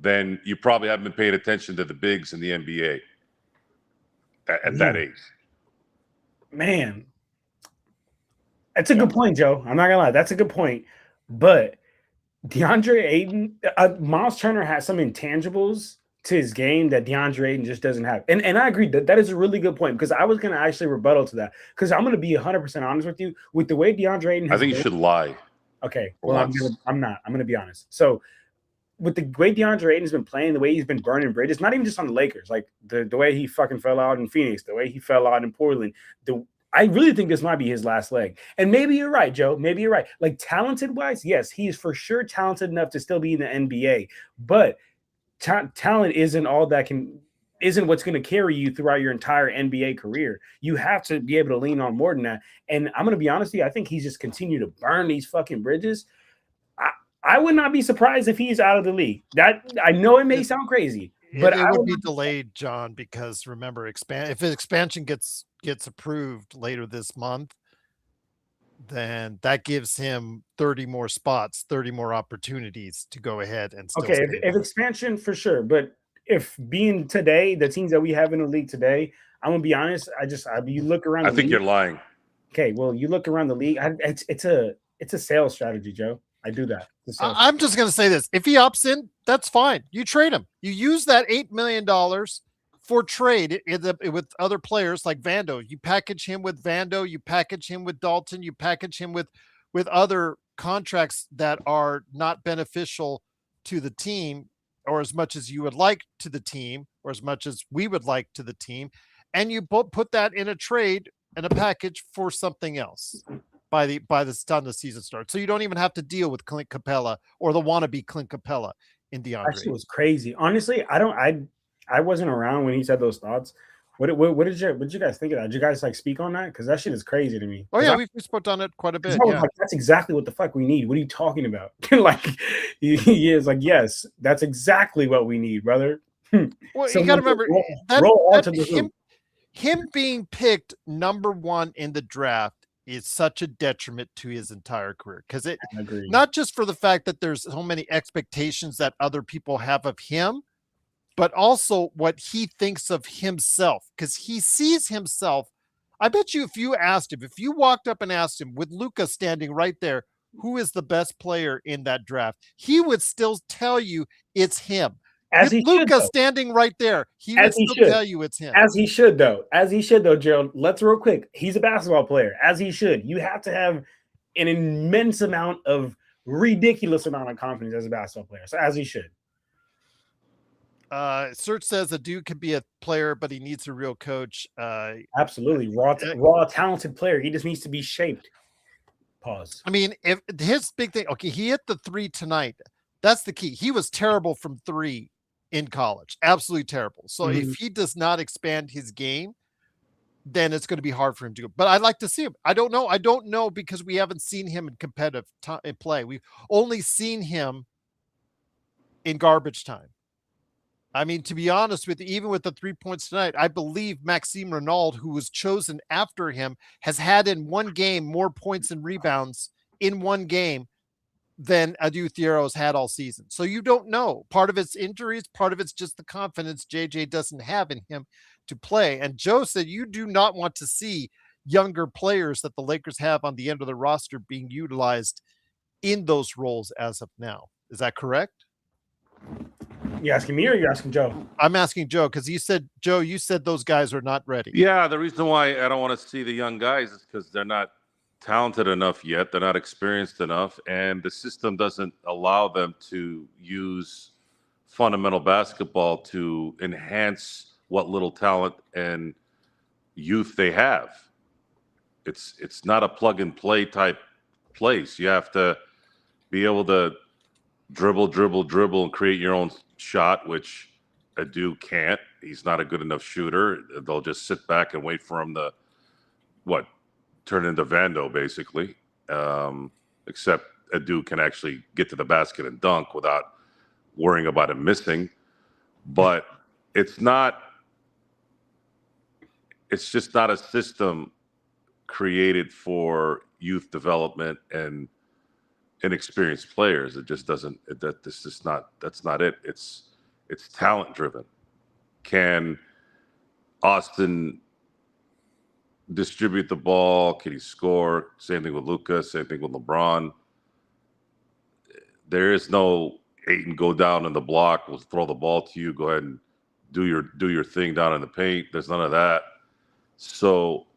then you probably haven't been paying attention to the bigs in the NBA at that age. Man, that's a good point, Joe. I'm not gonna lie, that's a good point. But DeAndre Ayton, Miles Turner has some intangibles to his game that DeAndre Ayton just doesn't have. And I agree that is a really good point, because I was going to actually rebuttal to that, because I'm going to be 100% honest with you. With the way DeAndre Ayton has I think you should lie. Okay, well, I'm not. I'm going to be honest. So with the way DeAndre Ayton's been playing, the way he's been burning bridges, not even just on the Lakers, like the way he fucking fell out in Phoenix, the way he fell out in Portland, I really think this might be his last leg. And maybe you're right, Joe. Maybe you're right. Like, talented-wise, yes, he is for sure talented enough to still be in the NBA. But talent isn't what's going to carry you throughout your entire NBA career. You have to be able to lean on more than that. And I'm going to be honest with you, I think he's just continued to burn these fucking bridges. I would not be surprised if he's out of the league. That I know it may sound crazy, but it would be delayed, John, because remember, if his expansion gets approved later this month, then that gives him 30 more spots, 30 more opportunities to go ahead and still okay. If expansion for sure, but if being today, the teams that we have in the league today, I'm gonna be honest. You look around. I think you're lying. Okay, well, you look around the league. It's a sales strategy, Joe. I do that. I'm just going to say this. If he opts in, that's fine. You trade him. You use that $8 million for trade with other players like Vando. You package him with Vando. You package him with Dalton. You package him with other contracts that are not beneficial to the team, or as much as you would like to the team, or as much as we would like to the team, and you put that in a trade and a package for something else by the time the season starts. So you don't even have to deal with Clint Capella or the wannabe Clint Capella in DeAndre. Actually, was crazy. Honestly, I wasn't around when he said those thoughts. What did you guys think of that? Did you guys like speak on that? Because that shit is crazy to me. Oh yeah, we spoke on it quite a bit. Yeah. Like, that's exactly what the fuck we need. What are you talking about? Like he is like, yes, that's exactly what we need, brother. Well, you got to remember him being picked number 1 in the draft is such a detriment to his entire career, because it not just for the fact that there's so many expectations that other people have of him, but also what he thinks of himself, because he sees himself. I bet you if you walked up and asked him, with Luka standing right there, who is the best player in that draft, he would still tell you it's him. With Luka standing right there, he would still tell you it's him. As he should, though, Gerald. Let's real quick. He's a basketball player, as he should. You have to have an immense amount of ridiculous amount of confidence as a basketball player. So as he should. Search says a dude could be a player, but he needs a real coach. Absolutely. Raw talented player. He just needs to be shaped. Pause. I mean, if his big thing, okay, he hit the 3 tonight. That's the key. He was terrible from 3 in college. Absolutely terrible. So if he does not expand his game, then it's going to be hard for him to go. But I'd like to see him. I don't know because we haven't seen him in competitive play. We've only seen him in garbage time. I mean, to be honest with you, even with the 3 points tonight, I believe Maxime Renaud, who was chosen after him, has had in one game more points and rebounds in one game than Adu Thiero has had all season. So you don't know. Part of it's injuries, part of it's just the confidence JJ doesn't have in him to play. And Joe said you do not want to see younger players that the Lakers have on the end of the roster being utilized in those roles as of now. Is that correct? You asking me or you asking Joe? I'm asking Joe, because you said those guys are not ready. Yeah, the reason why I don't want to see the young guys is because they're not talented enough yet. They're not experienced enough, and the system doesn't allow them to use fundamental basketball to enhance what little talent and youth they have. It's not a plug and play type place. You have to be able to dribble, and create your own shot, which Adu can't. He's not a good enough shooter. They'll just sit back and wait for him to, turn into Vando, basically. Except Adu can actually get to the basket and dunk without worrying about him missing. But it's just not a system created for youth development and inexperienced players. It just doesn't. That's not it. It's talent driven. Can Austin distribute the ball? Can he score? Same thing with Luka. Same thing with LeBron. There is no Ayton go down in the block. We'll throw the ball to you. Go ahead and do your thing down in the paint. There's none of that. So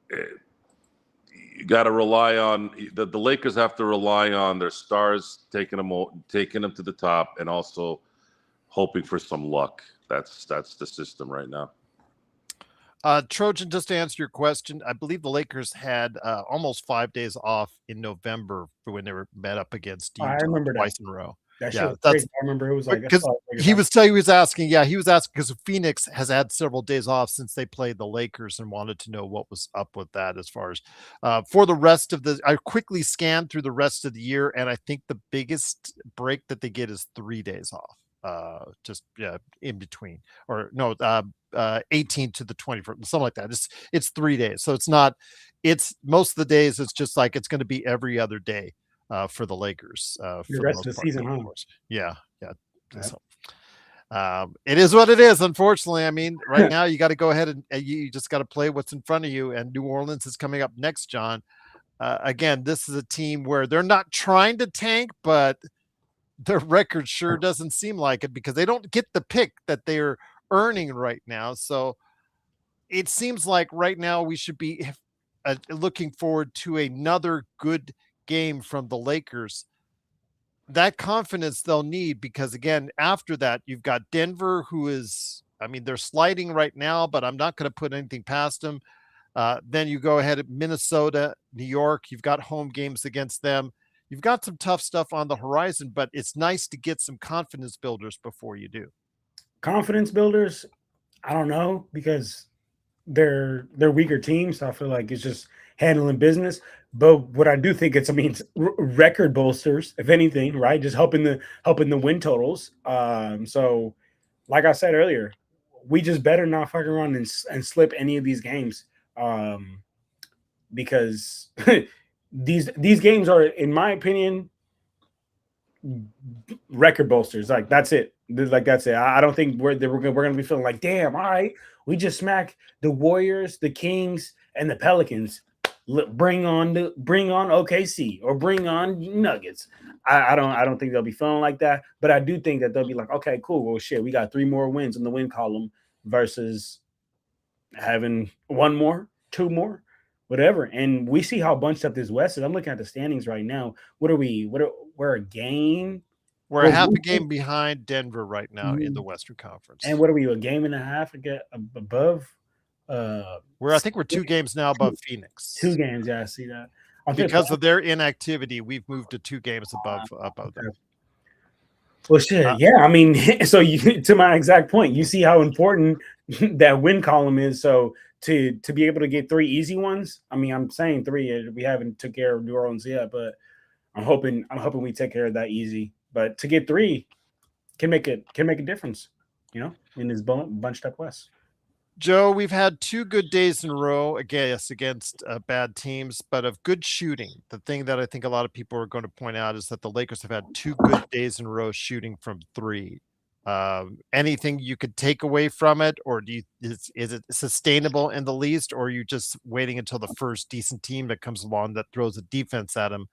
you got to rely on the Lakers. Have to rely on their stars taking them to the top, and also hoping for some luck. That's the system right now. Trojan, just to answer your question, I believe the Lakers had almost 5 days off in November for when they were met up against Utah twice in a row. That shit was crazy. I remember it was like because he was asking because Phoenix has had several days off since they played the Lakers and wanted to know what was up with that as far as for the rest of I quickly scanned through the rest of the year, and I think the biggest break that they get is 3 days off. In between, or no, 18 to the 21st, something like that. It's 3 days, so it's most of the days. It's just like it's going to be every other day for the Lakers for the rest of the season. Yeah. So, it is what it is. Unfortunately, I mean, right now you got to go ahead and you just got to play what's in front of you. And New Orleans is coming up next, John. Again, this is a team where they're not trying to tank, but their record sure doesn't seem like it, because they don't get the pick that they're earning right now. So it seems like right now we should be looking forward to another good game from the Lakers. That confidence they'll need, because again, after that, you've got Denver, who is, I mean, they're sliding right now, but I'm not going to put anything past them. Then you go ahead at Minnesota, New York. You've got home games against them. You've got some tough stuff on the horizon, but it's nice to get some confidence builders before you do. Confidence builders, I don't know, because they're weaker teams. So I feel like it's just handling business. But what I do think it's record bolsters, if anything, right? Just helping the win totals. So like I said earlier, we just better not fuck around and slip any of these games. Because these games are, in my opinion, record bolsters. Like that's it. That's it. I don't think we're gonna be feeling like, damn, all right, we just smacked the Warriors, the Kings, and the Pelicans. Bring on OKC or bring on Nuggets. I don't think they'll be feeling like that, but I do think that they'll be like, okay, cool. Well, shit, we got 3 more wins in the win column versus having 1 more, 2 more, whatever. And we see how bunched up this West is. I'm looking at the standings right now. We're a game. We're a half a game behind Denver right now in the Western Conference. And what are we, a game and a half above? I think we're 2 games now above Phoenix. 2 games, yeah, I see that. Because of their inactivity, we've moved to 2 games above them. Well, shit, yeah. I mean, so to my exact point, you see how important that win column is. So to be able to get 3 easy ones, I mean, I'm saying 3. We haven't took care of New Orleans yet, but I'm hoping we take care of that easy. But to get 3 can make a difference, in this bunched up West. Joe, we've had 2 good days in a row against bad teams, but of good shooting. The thing that I think a lot of people are going to point out is that the Lakers have had 2 good days in a row shooting from 3. Anything you could take away from it, or is it sustainable in the least, or are you just waiting until the first decent team that comes along that throws a defense at them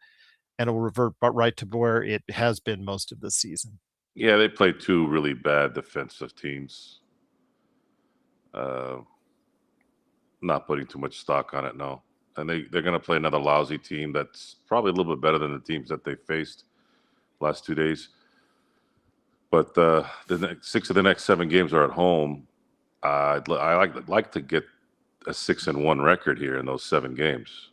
and it will revert right to where it has been most of the season? Yeah, they played 2 really bad defensive teams. Not putting too much stock on it, no. And they're going to play another lousy team that's probably a little bit better than the teams that they faced last 2 days. But the next 6 of the next 7 games are at home. I'd like to get a 6-1 record here in those 7 games.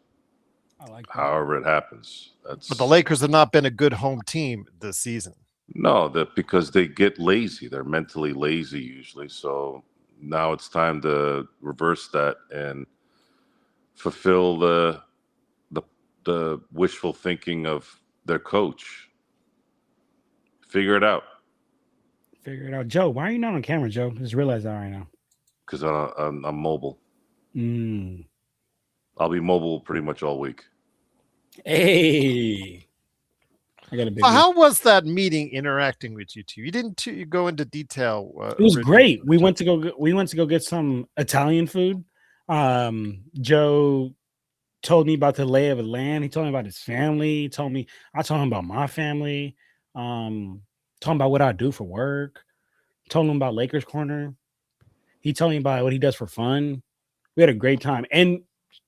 I like that. However it happens. But the Lakers have not been a good home team this season. No, because they get lazy. They're mentally lazy usually. So now it's time to reverse that and fulfill the wishful thinking of their coach. Figure it out. Joe, why are you not on camera, Joe? Just realize that right now. Because I'm mobile. I'll be mobile pretty much all week. Hey. I got a big how was that meeting interacting with you 2? You didn't go into detail. It was great. We went to go get some Italian food. Joe told me about the lay of the land. He told me about his family. I told him about my family. Told him about what I do for work. Told him about Lakers Corner. He told me about what he does for fun. We had a great time. And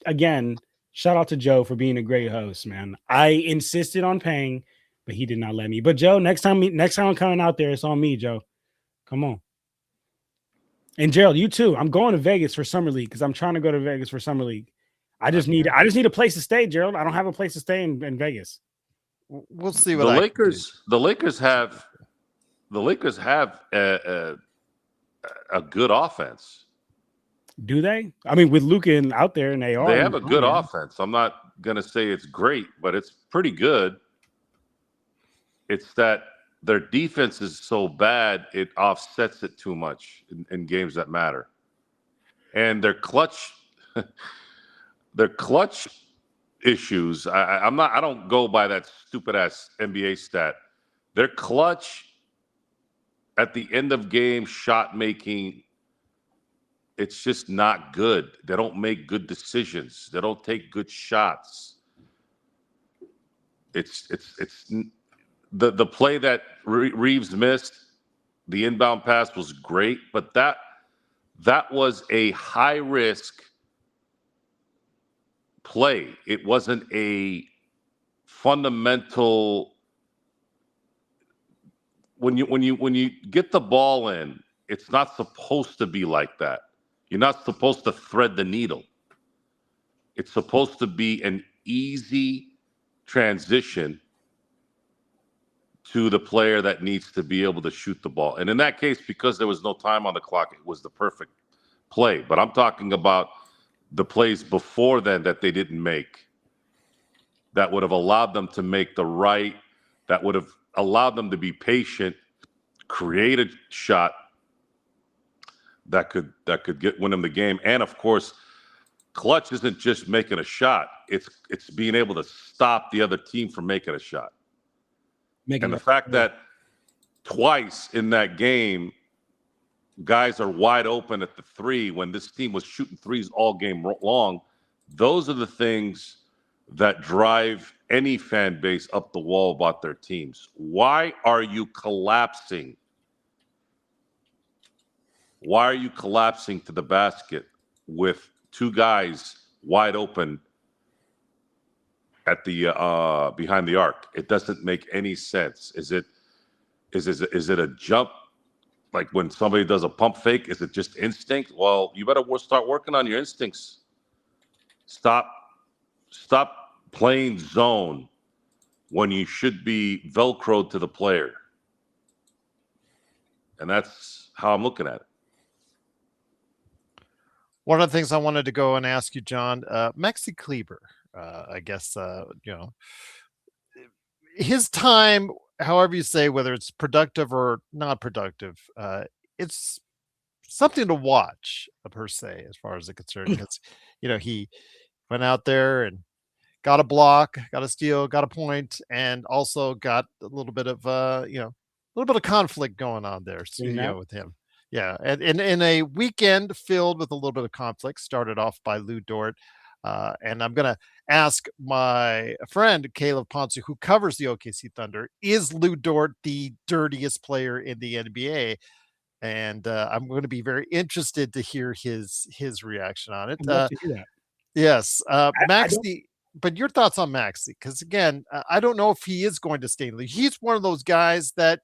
again, shout out to Joe for being a great host, man. I insisted on paying, but he did not let me. But Joe, next time I'm coming out there, it's on me, Joe. Come on. And Gerald, you too. I'm going to Vegas for Summer League because I'm trying to go to Vegas for Summer League. I just need a place to stay, Gerald. I don't have a place to stay in Vegas. We'll see what the Lakers have a good offense. Do they? I mean, with Luka out there, and they have a good offense. I'm not gonna say it's great, but it's pretty good. It's that their defense is so bad it offsets it too much in games that matter, and their clutch issues. I don't go by that stupid ass NBA stat. Their clutch at the end of game shot making, it's just not good. They don't make good decisions. They don't take good shots. It's the play that Reaves missed, the inbound pass was great, but that was a high risk play. It wasn't a fundamental. When you get the ball in, it's not supposed to be like that. You're not supposed to thread the needle. It's supposed to be an easy transition to the player that needs to be able to shoot the ball. And in that case, because there was no time on the clock, it was the perfect play. But I'm talking about the plays before then that they didn't make, that would have allowed them to make the right, that would have allowed them to be patient, create a shot that could win them the game. And of course, clutch isn't just making a shot; it's being able to stop the other team from making a shot. And the fact that twice in that game, guys are wide open at the three when this team was shooting threes all game long, those are the things that drive any fan base up the wall about their teams. Why are you collapsing? Why are you collapsing to the basket with two guys wide open at the behind the arc? It doesn't make any sense. Is it a jump? Like when somebody does a pump fake, is it just instinct? Well, you better start working on your instincts. Stop playing zone when you should be Velcroed to the player. And that's how I'm looking at it. One of the things I wanted to go and ask you, John, Maxi Kleber, I guess, his time, however you say, whether it's productive or not productive, it's something to watch per se, as far as it's concerned, because, he went out there and got a block, got a steal, got a point, and also got a little bit of, a little bit of conflict going on there, with him. Yeah, and in a weekend filled with a little bit of conflict, started off by Lou Dort. And I'm going to ask my friend, Caleb Ponce, who covers the OKC Thunder, is Lou Dort the dirtiest player in the NBA? And I'm going to be very interested to hear his reaction on it. I'd love to hear that. Yes. Maxi, but your thoughts on Maxi? Because again, I don't know if he is going to stay in the league. He's one of those guys that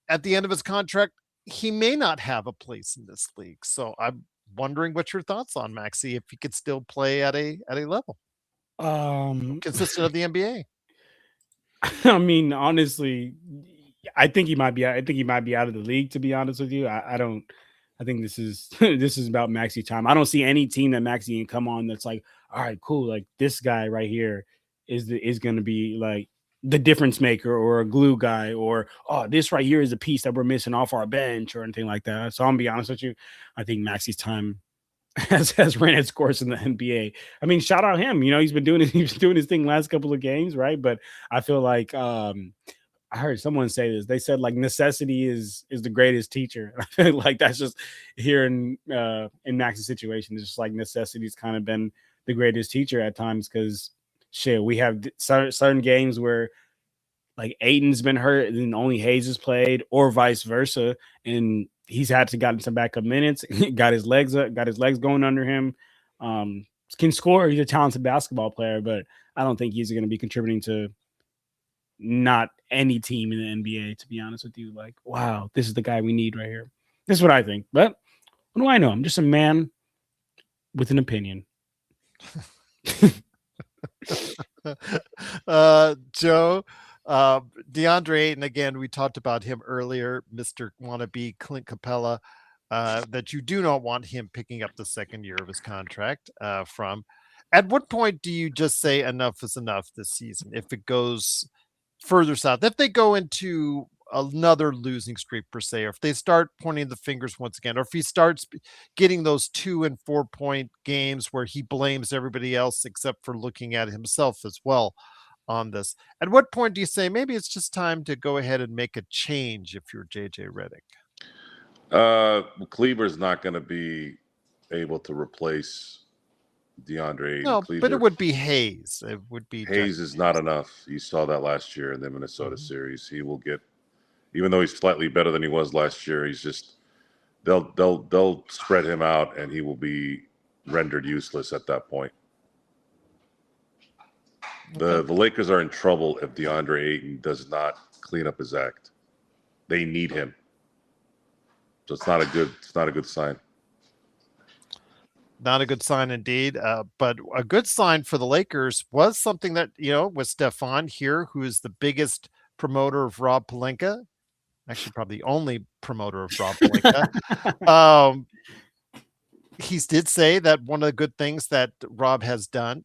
at the end of his contract, he may not have a place in this league. So I'm wondering what your thoughts on Maxi, if he could still play at a level consistent of the NBA. I mean, honestly, I think he might be out of the league, to be honest with you. I think this is this is about Maxi time. I don't see any team that Maxi can come on that's like, all right, cool, like this guy right here is going to be like the difference maker or a glue guy, or this right here is a piece that we're missing off our bench or anything like that. So I'm gonna be honest with you, I think Maxi's time has ran its course in the NBA. I mean, shout out him. He's been doing his thing last couple of games, right? But I feel like I heard someone say this. They said like necessity is the greatest teacher. I feel like that's just here in Maxi's situation. It's just like necessity's kind of been the greatest teacher at times, because we have certain games where like Ayton's been hurt and only Hayes has played, or vice versa, and he's had to gotten some backup minutes, got his legs going under him. Can score. He's a talented basketball player, but I don't think he's going to be contributing to not any team in the NBA, to be honest with you. Like, wow, this is the guy we need right here. This is what I think. But what do I know? I'm just a man with an opinion. Joe, DeAndre Ayton, again, we talked about him earlier, Mr. Wannabe Clint Capella, that you do not want him picking up the second year of his contract from. At what point do you just say enough is enough this season? If it goes further south, if they go into another losing streak per se, or if they start pointing the fingers once again, or if he starts getting those 2 and 4 point games where he blames everybody else except for looking at himself as well on this, at what point do you say maybe it's just time to go ahead and make a change if you're JJ Redick? Kleber's not going to be able to replace DeAndre. No, Kleber. but it would be Hayes. It would be Hayes is not enough. You saw that last year in the Minnesota series. He will get, even though he's slightly better than he was last year, he's just they'll spread him out and he will be rendered useless at that point. The Lakers are in trouble if DeAndre Ayton does not clean up his act. They need him. So it's not a good sign. Not a good sign indeed. But a good sign for the Lakers was something that, with Stefan here, who is the biggest promoter of Rob Pelinka, actually probably the only promoter of Rob Pelinka. He did say that one of the good things that Rob has done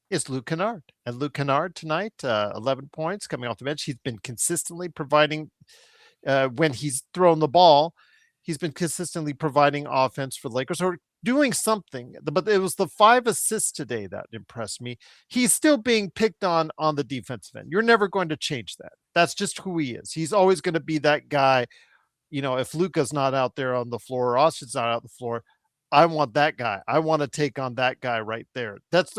is Luke Kennard. And Luke Kennard tonight, 11 points coming off the bench. He's been consistently providing, when he's thrown the ball, he's been consistently providing offense for the Lakers, or doing something. But it was the 5 assists today that impressed me. He's still being picked on the defensive end. You're never going to change that. That's just who he is. He's always going to be that guy. If Luka's not out there on the floor, or Austin's not out the floor, I want that guy. I want to take on that guy right there. That's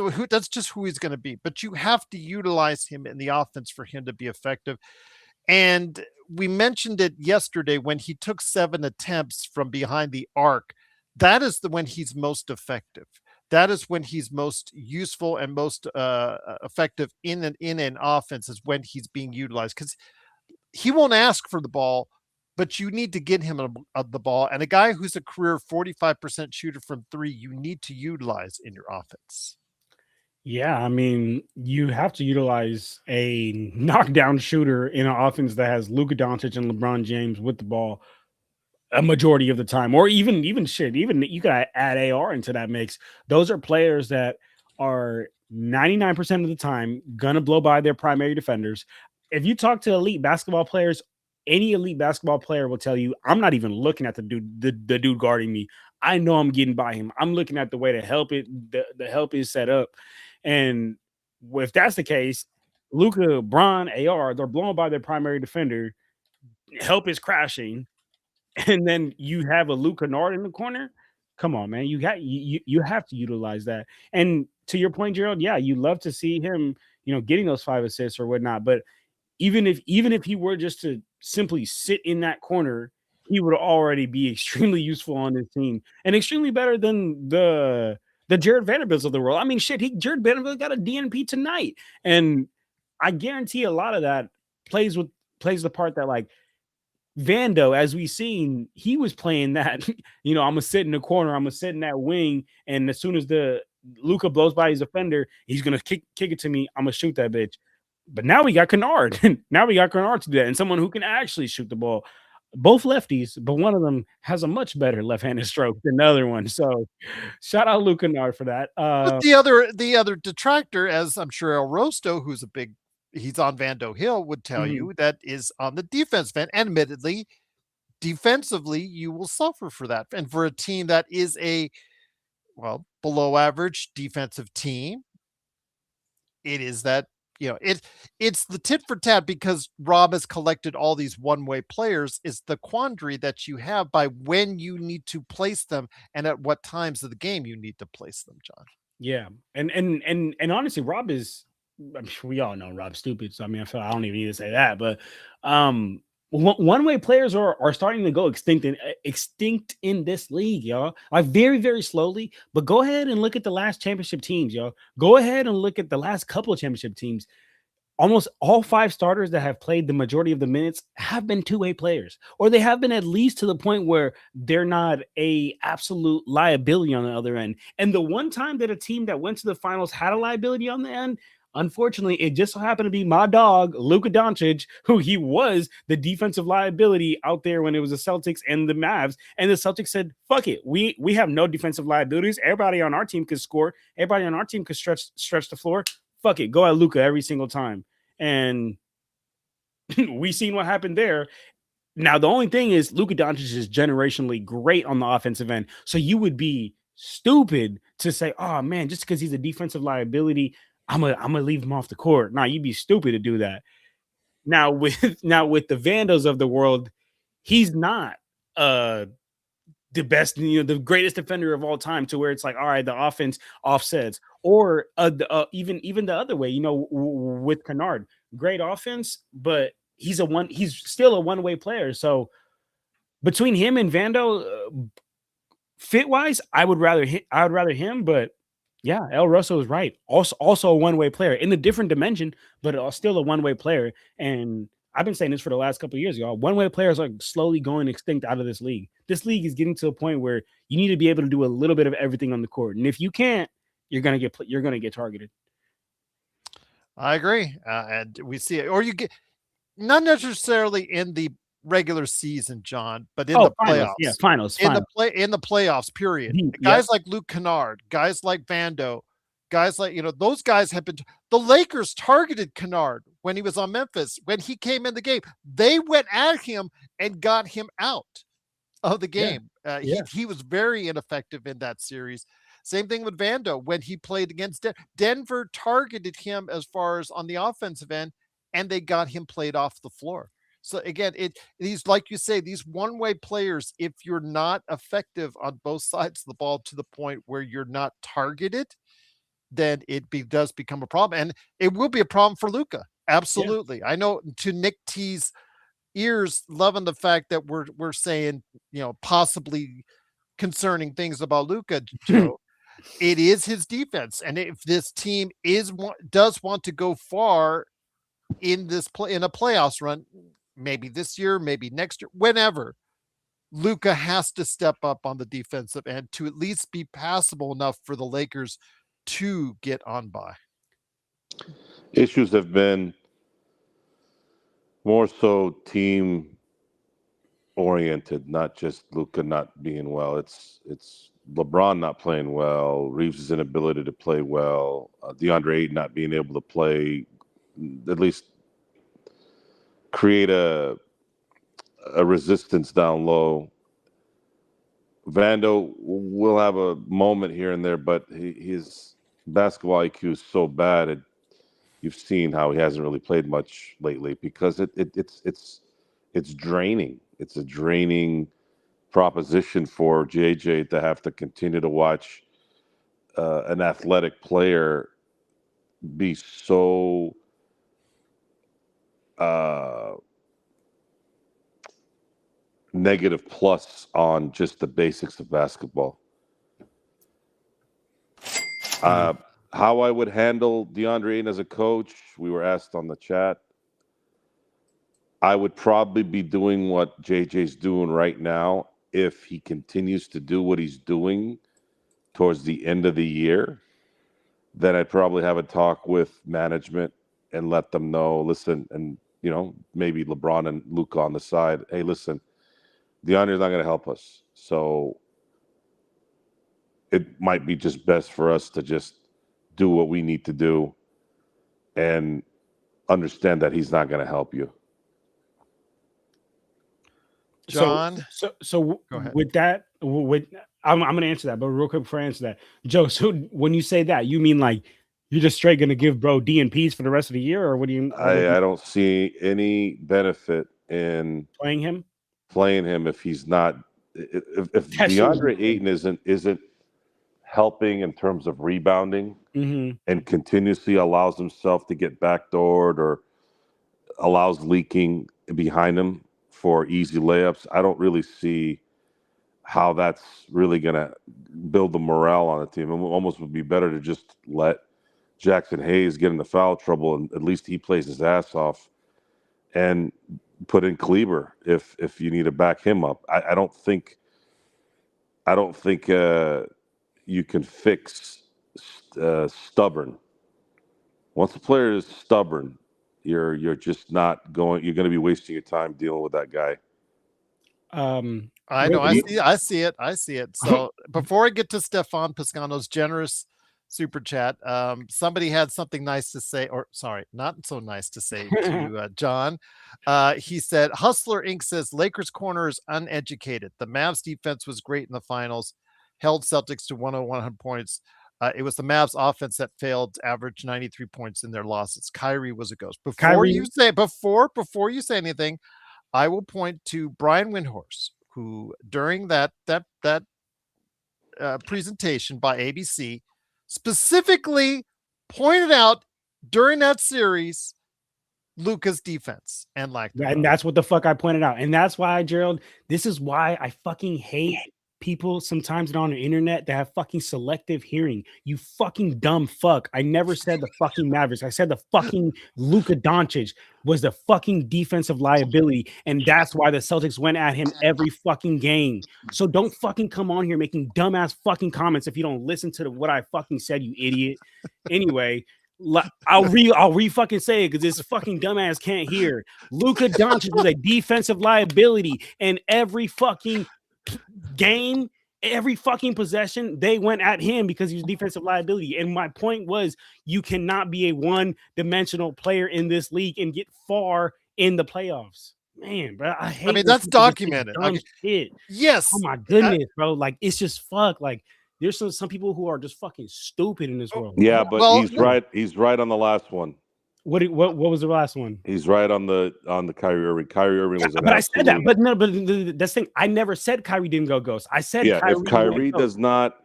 just who he's going to be. But you have to utilize him in the offense for him to be effective. And we mentioned it yesterday when he took 7 attempts from behind the arc. That is when he's most effective. That is when he's most useful and most effective in an offense, is when he's being utilized, because he won't ask for the ball, but you need to get him the ball. And a guy who's a career 45% shooter from 3, you need to utilize in your offense. Yeah, I mean, you have to utilize a knockdown shooter in an offense that has Luka Doncic and LeBron James with the ball a majority of the time, or even you could add AR into that mix. Those are players that are 99% of the time gonna blow by their primary defenders. If you talk to elite basketball players, any elite basketball player will tell you, I'm not even looking at the dude guarding me. I know I'm getting by him. I'm looking at the way the help is set up. And if that's the case, Luka, Bron, AR, they're blown by their primary defender. Help is crashing. And then you have a Luke Kennard in the corner. Come on, man. You have to utilize that. And to your point, Gerald, yeah, you love to see him, getting those 5 assists or whatnot. But even if he were just to simply sit in that corner, he would already be extremely useful on this team and extremely better than the Jared Vanderbilts of the world. I mean, shit, Jared Vanderbilt got a DNP tonight. And I guarantee a lot of that plays the part that, like, Vando, as we've seen, he was playing that, I'm going to sit in the corner, I'm going to sit in that wing, and as soon as the Luka blows by his defender, he's going to kick it to me, I'm going to shoot that bitch. But now we got Kennard. Now we got Kennard to do that, and someone who can actually shoot the ball. Both lefties, but one of them has a much better left-handed stroke than the other one. So shout out Luke Kennard for that. But the other detractor, as I'm sure El Rosto, who's he's on Vando Hill, would tell you, that is on the defense end. Admittedly, defensively, you will suffer for that. And for a team that is a below average defensive team, it is that, it's the tit for tat, because Rob has collected all these one-way players. Is the quandary that you have by when you need to place them and at what times of the game you need to place them, John. Yeah. And honestly, Rob is, we all know Rob's stupid. So I mean, I don't even need to say that, but one-way players are starting to go extinct in this league, y'all. Like, very, very slowly. But go ahead and look at the last championship teams, y'all. Go ahead and look at the last couple of championship teams. Almost all 5 starters that have played the majority of the minutes have been two-way players, or they have been at least to the point where they're not a absolute liability on the other end. And the one time that a team that went to the finals had a liability on the end, unfortunately, it just so happened to be my dog, Luka Doncic, who he was the defensive liability out there when it was the Celtics and the Mavs. And the Celtics said, fuck it. We have no defensive liabilities. Everybody on our team could score. Everybody on our team could stretch the floor. Fuck it. Go at Luka every single time. And we seen what happened there. Now, the only thing is Luka Doncic is generationally great on the offensive end. So you would be stupid to say, oh, man, just because he's a defensive liability, I'm gonna leave him off the court. Nah, you'd be stupid to do that. Now with the Vandos of the world, he's not the best, the greatest defender of all time, to where it's like, all right, the offense offsets, or even the other way. With Kennard, great offense, but he's still a one-way player. So between him and Vando, fit wise, I would rather him, but Yeah, El Russo is right. Also a one-way player in a different dimension, but still a one-way player. And I've been saying this for the last couple of years, y'all. One-way players are slowly going extinct out of this league. This league is getting to a point where you need to be able to do a little bit of everything on the court, and if you can't, you're gonna get targeted. I agree, and we see it, or you get not necessarily in the regular season, John, but in the finals. playoffs. Yeah, finals. In the playoffs, period. Guys like Luke Kennard, guys like Vando, guys like, those guys have been. The Lakers targeted Kennard when he was on Memphis. When he came in the game, they went at him and got him out of the game. He was very ineffective in that series. Same thing with Vando when he played against Denver, targeted him as far as on the offensive end, and they got him played off the floor. So again, these, like you say, these one-way players, if you're not effective on both sides of the ball to the point where you're not targeted, then does become a problem. And it will be a problem for Luka. Absolutely. Yeah. I know, to Nick T's ears, loving the fact that we're saying, possibly concerning things about Luka, Joe. It is his defense. And if this team does want to go far in a playoffs run, maybe this year, maybe next year, whenever, Luka has to step up on the defensive end to at least be passable enough for the Lakers to get on by. Issues have been more so team oriented, not just Luka not being well. It's LeBron not playing well, Reaves' inability to play well, DeAndre Ayton not being able to play, at least create a resistance down low. Vando will have a moment here and there, but his basketball IQ is so bad. You've seen how he hasn't really played much lately because it's draining. It's a draining proposition for JJ to have to continue to watch an athletic player be so negative plus on just the basics of basketball. How I would handle DeAndre Ayton as a coach, we were asked on the chat. I would probably be doing what JJ's doing right now if he continues to do what he's doing towards the end of the year. Then I'd probably have a talk with management and let them know, listen, and maybe LeBron and Luka on the side, hey, listen, DeAndre's not going to help us. So it might be just best for us to just do what we need to do and understand that he's not going to help you. John, so with that, I'm going to answer that, but real quick before I answer that, Joe. So when you say that, you mean like you're just straight going to give bro DNPs for the rest of the year, or what do you? I don't see any benefit in playing him if he's not. If DeAndre Ayton isn't helping in terms of rebounding and continuously allows himself to get backdoored or allows leaking behind him for easy layups, I don't really see how that's really going to build the morale on the team. It almost would be better to just let Jackson Hayes get into foul trouble and at least he plays his ass off, and put in Kleber if you need to back him up. I don't think you can fix stubborn. Once a player is stubborn, you're just not going. You're going to be wasting your time dealing with that guy. I know. I see it. So before I get to Stefan Piscano's generous super chat, somebody had something nice to say, or sorry, not so nice to say to John. He said, Hustler Inc. says Lakers corner is uneducated. The Mavs defense was great in the finals, held Celtics to 100 points. It was the Mavs offense that failed to average 93 points in their losses. Kyrie was a ghost. Before you say anything, I will point to Brian Windhorst, who during that presentation by ABC specifically pointed out during that series Luka's defense and that's what the fuck I pointed out. And that's why, Gerald, this is why I fucking hate people sometimes on the internet that have fucking selective hearing. You fucking dumb fuck. I never said the fucking Mavericks. I said the fucking Luka Doncic was the fucking defensive liability, and that's why the Celtics went at him every fucking game. So don't fucking come on here making dumbass fucking comments if you don't listen to what I fucking said, you idiot. Anyway, I'll re fucking say it because this fucking dumbass can't hear. Luka Doncic was a defensive liability, and every fucking game, every fucking possession, they went at him because he was defensive liability. And my point was, you cannot be a one-dimensional player in this league and get far in the playoffs. Man, bro, I mean, that's documented. Shit. Yes. Oh my goodness, bro. Like, it's just fuck. Like, there's some people who are just fucking stupid in this world. Yeah, but he's right. He's right on the last one. What was the last one? He's right on the Kyrie Irving. Kyrie Irving was. But I said that. But no. But that's the thing. I never said Kyrie didn't go ghost. I said if Kyrie does not,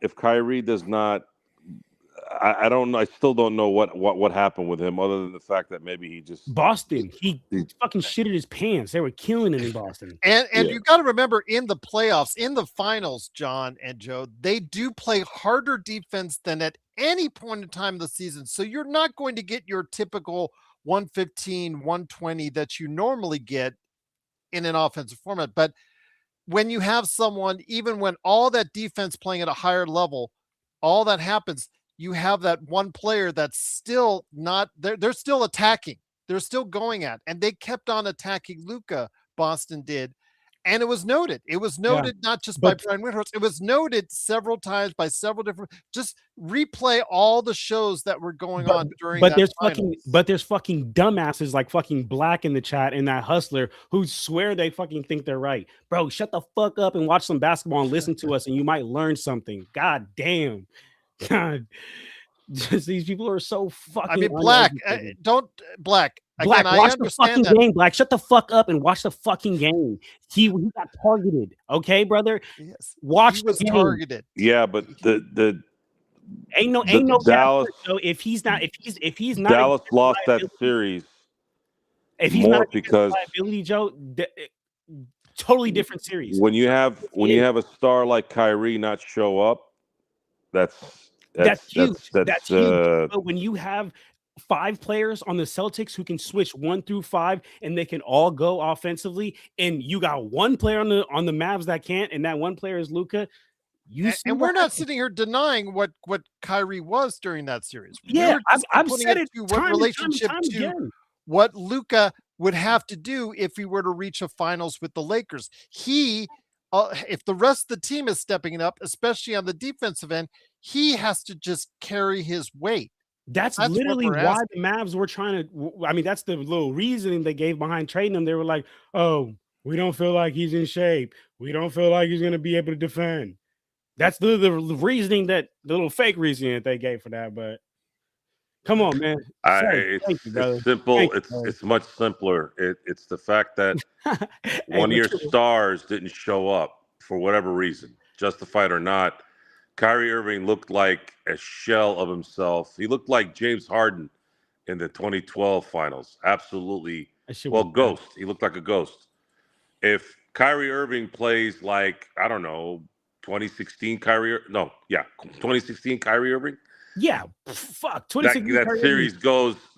I don't know. I still don't know what happened with him, other than the fact that maybe he just Boston. He fucking shitted his pants. They were killing him in Boston. And you got to remember, in the playoffs, in the finals, John and Joe, they do play harder defense than at any point in time of the season. So you're not going to get your typical 115, 120 that you normally get in an offensive format. But when you have someone, even when all that defense playing at a higher level, all that happens, you have that one player that's still not there. They're still attacking. They're still going at, and they kept on attacking Luka. Boston did. And it was noted. It was noted not just by Brian Windhorst. It was noted several times by several different. Just replay all the shows that were going on during. But there's fucking dumbasses like fucking Black in the chat and that Hustler who swear they fucking think they're right, bro. Shut the fuck up and watch some basketball and listen to us, and you might learn something. God damn, God. Just these people are so fucking. I mean, Black. Black. Black, again, watch the fucking game. Black, shut the fuck up and watch the fucking game. He got targeted. Okay, brother. Yes, watch the game. Targeted. Yeah, but the ain't no Dallas. So if he's not Dallas lost that series. If he's not because liability, Joe, totally different series. When you have a star like Kyrie not show up, that's huge. That's huge. But when you have 5 players on the Celtics who can switch 1 through 5 and they can all go offensively, and you got one player on the Mavs that can't, and that one player is Luka. And we're not sitting here denying what Kyrie was during that series. Yeah, I've said it. What relationship to what Luka would have to do if he were to reach a finals with the Lakers. If the rest of the team is stepping up, especially on the defensive end, he has to just carry his weight. That's literally why the Mavs were trying to. I mean, that's the little reasoning they gave behind trading him. They were like, "Oh, we don't feel like he's in shape. We don't feel like he's going to be able to defend." That's the reasoning, that the little fake reasoning that they gave for that. But come on, man. It's simple. It's much simpler. It's the fact that one of your stars didn't show up for whatever reason, justified or not. Kyrie Irving looked like a shell of himself. He looked like James Harden in the 2012 finals. Absolutely. Ghost. He looked like a ghost. If Kyrie Irving plays like, I don't know, 2016 Kyrie Irving. Yeah, fuck. 2016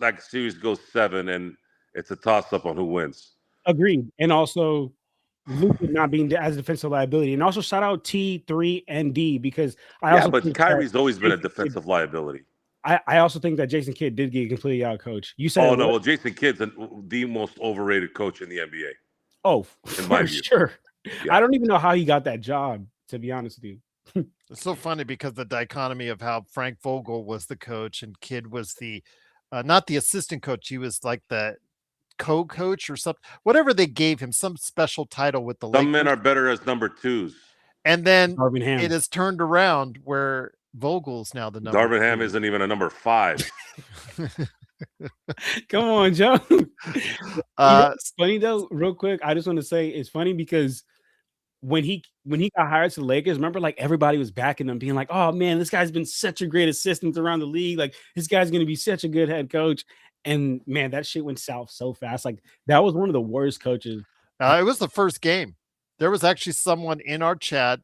that series goes 7, and it's a toss-up on who wins. Agreed. And also Luka not being as a defensive liability. And also shout out T3 and D, because but Kyrie's always been a defensive liability. I also think that Jason Kidd did get completely out coached. You said, well, Jason Kidd's the most overrated coach in the NBA. Oh, for sure. Yeah. I don't even know how he got that job, to be honest with you. It's so funny because the dichotomy of how Frank Vogel was the coach and Kidd was the not the assistant coach. He was like the co-coach or something, whatever they gave him, some special title with the Lakers. Some men are better as number 2s. And then it has turned around where Vogel's now the number. Darvin Ham isn't even a number 5. Come on, Joe. It's funny though, real quick. I just want to say it's funny because when he got hired to the Lakers, remember, like, everybody was backing him, being like, "Oh man, this guy's been such a great assistant around the league. Like, this guy's gonna be such a good head coach." And man, that shit went south so fast. Like, that was one of the worst coaches. It was the first game. There was actually someone in our chat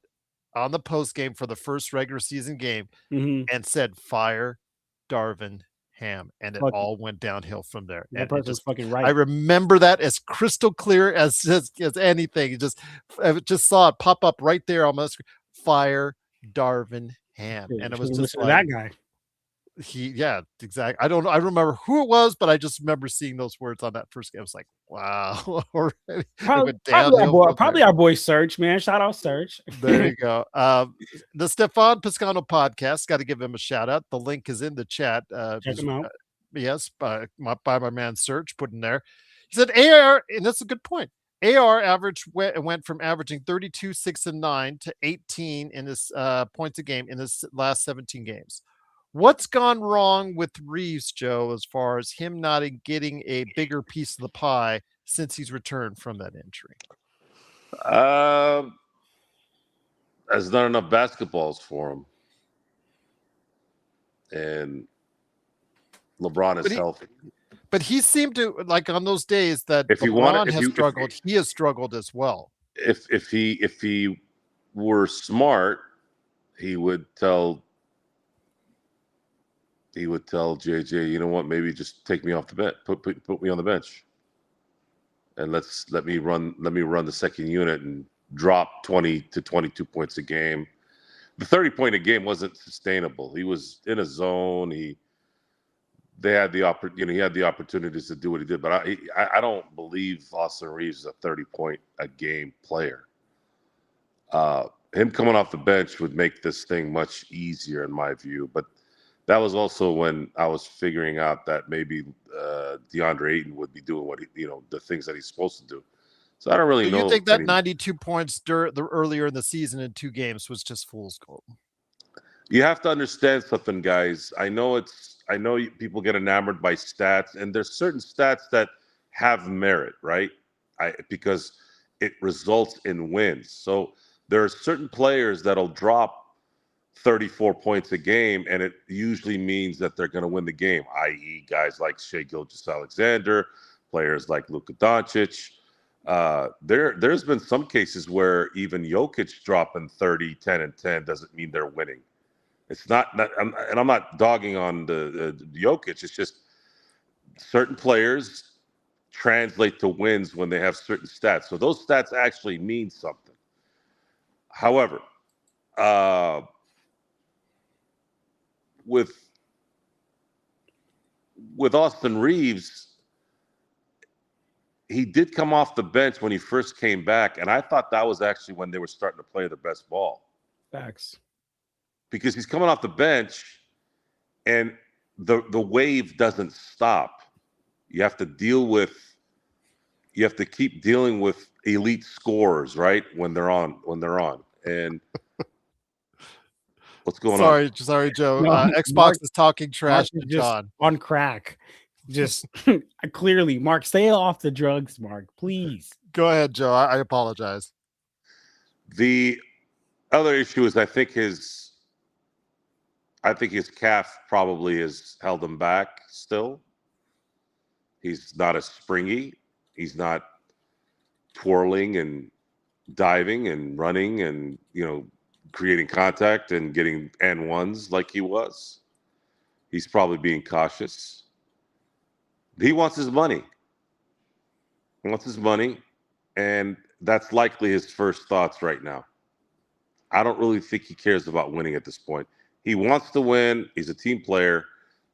on the post game for the first regular season game Mhm. and said, "Fire Darvin Ham," and it Fuck. all went downhill from there. That And it person's just, fucking I right. remember that as crystal clear as anything. I just saw it pop up right there on my screen. Fire Darvin Ham, Dude, and you it was should've just listened to like that guy. yeah, exactly. I don't know. I remember who it was, but I just remember seeing those words on that first game. I was like, wow, already it went downhill from there. Probably our boy Serge, man. Shout out Serge. There you go. The Stefan Piscano podcast, got to give him a shout out. The link is in the chat. Check him out. Yes, by my man Serge put in there. He said AR, and that's a good point. AR average went from averaging 32, 6, and 9 to 18 in his points a game in his last 17 games. What's gone wrong with Reaves, Joe, as far as him not getting a bigger piece of the pie since he's returned from that injury? There's not enough basketballs for him, and LeBron is healthy. But he seemed to, like, on those days that If LeBron has struggled, he has struggled as well. If he were smart, he would tell JJ, you know what, maybe just take me off the bench, put me on the bench, and let me run the second unit and drop 20 to 22 points a game. The 30-point a game wasn't sustainable. He was in a zone. He had the opportunities to do what he did, but I don't believe Austin Reaves is a 30-point a game player. Him coming off the bench would make this thing much easier in my view, but that was also when I was figuring out that maybe DeAndre Ayton would be doing the things that he's supposed to do. So I don't really know. You think that 92 points earlier in the season in 2 games was just fool's gold? You have to understand something, guys. I know people get enamored by stats, and there's certain stats that have merit, right? Because it results in wins. So there are certain players that'll drop 34 points a game, and it usually means that they're going to win the game, i.e. guys like Shai Gilgeous-Alexander, players like Luka Doncic. There's been some cases where even Jokic dropping 30, 10, and 10 doesn't mean they're winning. It's not and I'm not dogging on the Jokic. It's just certain players translate to wins when they have certain stats. So those stats actually mean something. However, with Austin Reaves, he did come off the bench when he first came back, and I thought that was actually when they were starting to play their best ball. Facts. Because he's coming off the bench, and the wave doesn't stop. You have to keep dealing with elite scorers, right? When they're on. And what's going on? Sorry, Joe. No, Xbox Mark is talking trash to just John. on crack. Just clearly, Mark, stay off the drugs, Mark, please. Go ahead, Joe. I apologize. The other issue is I think his calf probably has held him back still. He's not as springy. He's not twirling and diving and running and, creating contact and getting N1s like he was. He's probably being cautious. He wants his money. And that's likely his first thoughts right now. I don't really think he cares about winning at this point. He wants to win. He's a team player.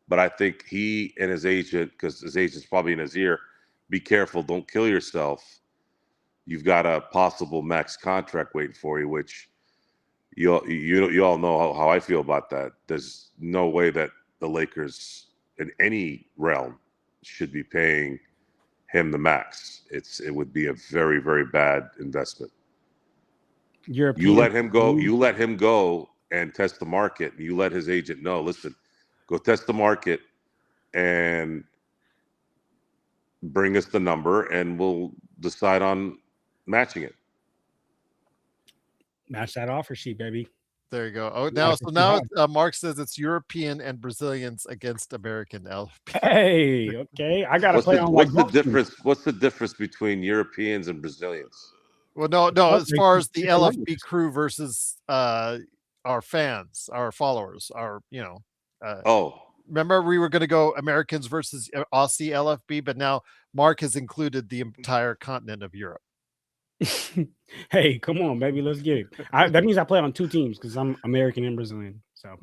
But I think he and his agent, because his agent's probably in his ear, be careful. Don't kill yourself. You've got a possible max contract waiting for you, which you all know how I feel about that. There's no way that the Lakers in any realm should be paying him the max. It would be a very, very bad investment. You let him go and test the market. You let his agent know, listen, go test the market and bring us the number and we'll decide on matching it. Match that offer sheet, baby. There you go. Oh, now Mark says it's European and Brazilians against American LP. Hey, okay. I gotta play on what's the difference between Europeans and Brazilians? Well, no. As far as the Different LFB languages. crew versus our fans, our followers, Oh, remember we were going to go Americans versus Aussie LFB, but now Mark has included the entire continent of Europe. Hey, come on, baby, let's get it. That means I play on 2 teams because I'm American and Brazilian. So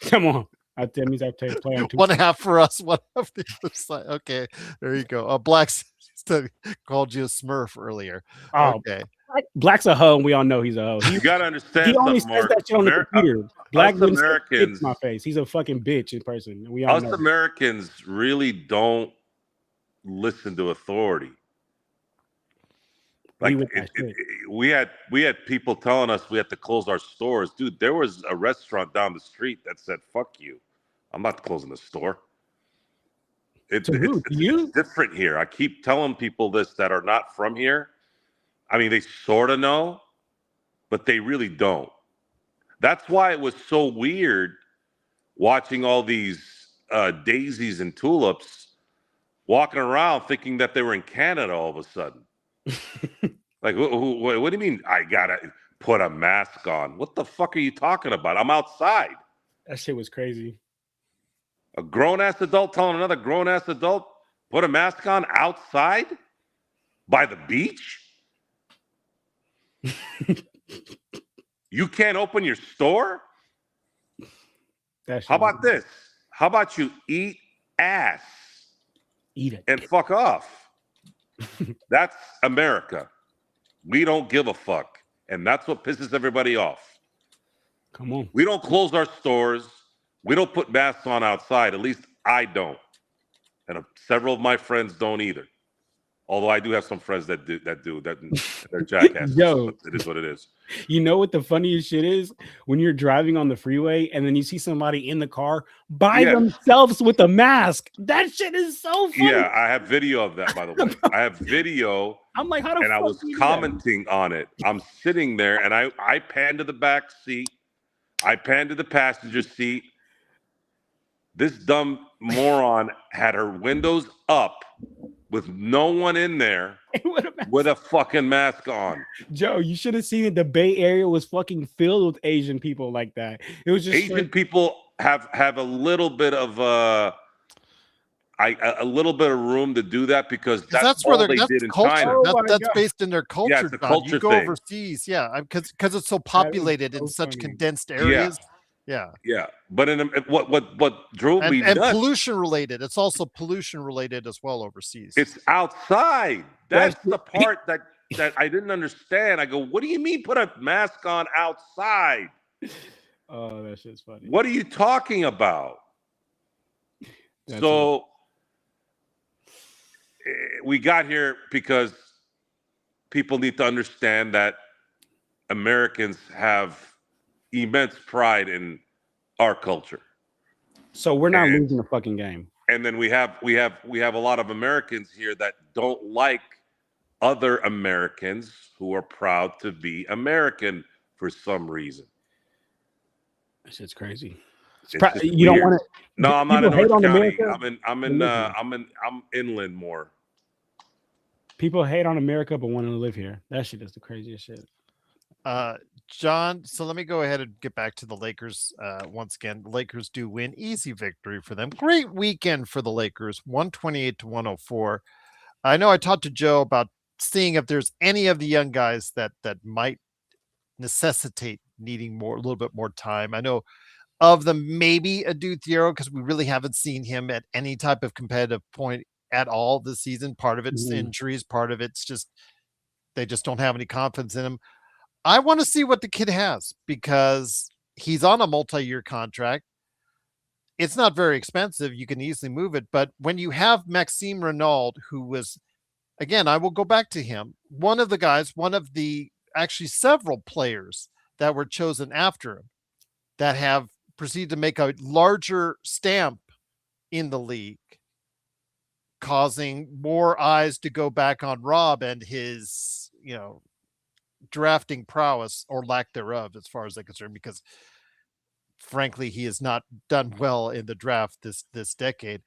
come on, that means I play on 2. One half for us, one half the other side. Okay, there you go. Blacks called you a Smurf earlier. Oh, okay. Black's a hoe, and we all know he's a hoe. you got to understand He only something, says Mark. that shit on the computer. Black us wouldn't say Americans, my face. He's a fucking bitch in person. We all us know. Americans really don't listen to authority. Like we had people telling us we had to close our stores. Dude, there was a restaurant down the street that said, "Fuck you. I'm not closing the store." It's different here. I keep telling people this that are not from here. I mean, they sort of know, but they really don't. That's why it was so weird watching all these daisies and tulips walking around thinking that they were in Canada all of a sudden. Like, what do you mean I gotta put a mask on? What the fuck are you talking about? I'm outside. That shit was crazy. A grown-ass adult telling another grown-ass adult, put a mask on outside by the beach? You can't open your store? How about this? How about you eat ass? Eat it. And fuck off. That's America. We don't give a fuck. And that's what pisses everybody off. Come on. We don't close our stores. We don't put masks on outside. At least I don't. And several of my friends don't either. Although I do have some friends that do. They're jackasses. Yo, it is what it is. You know what the funniest shit is? When you're driving on the freeway and then you see somebody in the car by themselves with a mask. That shit is so funny. Yeah, I have video of that, by the way. I have video. I'm like, how the fuck? And I was commenting on it. I'm sitting there and I panned to the back seat. I panned to the passenger seat. This dumb moron had her windows up with no one in there with a fucking mask on. Joe, you should have seen it. The Bay Area was fucking filled with Asian people like that. It was just Asian people have a little bit of a little bit of room to do that because that's where all they that's did in culture. China. That's based in their culture. Yeah, it's a culture you go thing. overseas, because it's so populated in such condensed areas. Yeah. But what drove me and nuts, pollution related. It's also pollution related as well overseas. It's outside. That's the part that I didn't understand. I go, what do you mean put a mask on outside? Oh, that shit's funny. What are you talking about? So we got here because people need to understand that Americans have immense pride in our culture. So we're not losing the fucking game. And then we have a lot of Americans here that don't like other Americans who are proud to be American for some reason. That shit's crazy. You don't want to. No, I'm not in Orange County. America? I'm inland more. People hate on America but want to live here. That shit is the craziest shit. John, so let me go ahead and get back to the Lakers. Once again, the Lakers do win. Easy victory for them. Great weekend for the Lakers, 128-104. I know I talked to Joe about seeing if there's any of the young guys that might necessitate needing a little bit more time. I know of them, maybe a Thiero, because we really haven't seen him at any type of competitive point at all this season. Part of it's injuries, part of it's just they just don't have any confidence in him. I want to see what the kid has because he's on a multi-year contract. It's not very expensive. You can easily move it. But when you have Maxime Renaud, who was, again, I will go back to him, one of the actually several players that were chosen after him that have proceeded to make a larger stamp in the league, causing more eyes to go back on Rob and his, drafting prowess or lack thereof, as far as I'm concerned, because frankly, he has not done well in the draft this decade.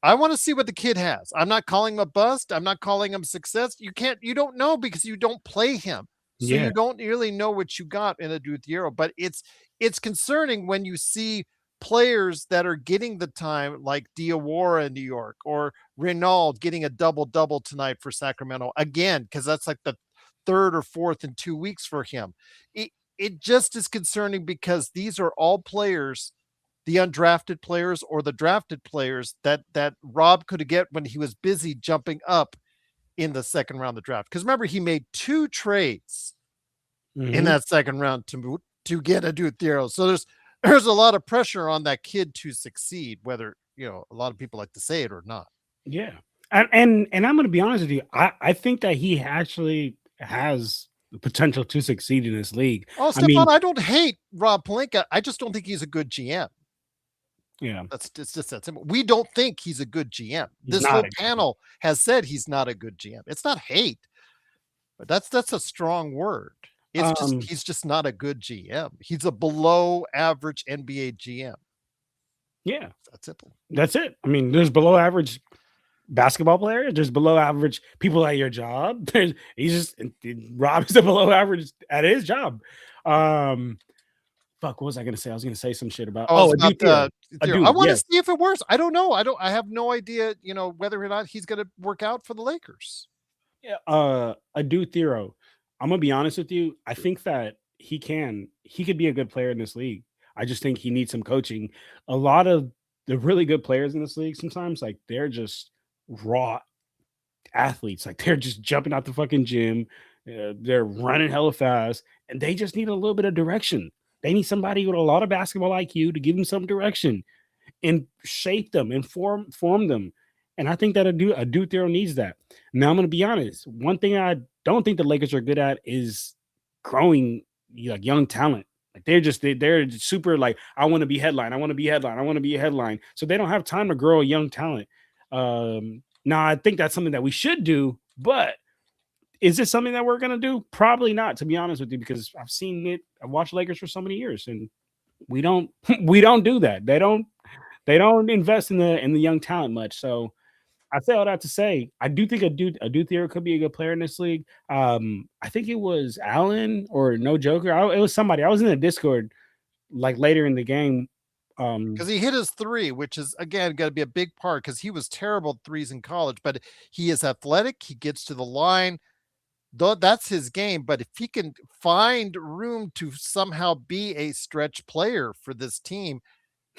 I want to see what the kid has. I'm not calling him a bust. I'm not calling him success. You don't know because you don't play him. So Yeah. you don't really know what you got in Adou Thiero. But it's concerning when you see players that are getting the time like Diawara in New York or Renaud getting a double-double tonight for Sacramento again, because that's like the third or fourth in 2 weeks for him. It just is concerning because these are all players, the undrafted players or the drafted players that Rob could get when he was busy jumping up in the second round of the draft. Because remember, he made 2 trades in that second round to get Adou Thiero. So there's a lot of pressure on that kid to succeed, whether a lot of people like to say it or not. Yeah. And I'm going to be honest with you. I think that he actually has the potential to succeed in this league. Oh, Stefan, I don't hate Rob Pelinka. I just don't think he's a good GM. Yeah. It's just that simple. We don't think he's a good GM. This whole panel has said he's not a good GM. It's not hate, but that's a strong word. It's he's just not a good GM. He's a below average NBA GM. Yeah. That's simple. That's it. I mean, there's below average basketball players. There's below average people at your job. Rob is a below average at his job. Fuck, what was I going to say? I was going to say some shit about. Theero. I want to see if it works. I don't know. I have no idea, whether or not he's going to work out for the Lakers. Yeah. Adou Thiero. I'm going to be honest with you. I think that he could be a good player in this league. I just think he needs some coaching. A lot of the really good players in this league, sometimes like they're just raw athletes. Like they're just jumping out the fucking gym. They're running hella fast and they just need a little bit of direction. They need somebody with a lot of basketball IQ to give them some direction and shape them and form them. And I think that Adou Thiero needs that. Now I'm going to be honest. One thing I don't think the Lakers are good at is growing like young talent. Like they're super like, I want to be headline. I want to be headline. I want to be a headline. So they don't have time to grow a young talent. Now I think that's something that we should do, but is this something that we're going to do? Probably not, to be honest with you, because I've seen it. I've watched Lakers for so many years and we don't do that. They don't invest in the young talent much. So I say all that to say, I do think Adou Thiero could be a good player in this league. I think it was Allen or No Joker. It was somebody. I was in the Discord like later in the game. Because he hit his 3, which is, again, got to be a big part because he was terrible at threes in college, but he is athletic. He gets to the line. That's his game. But if he can find room to somehow be a stretch player for this team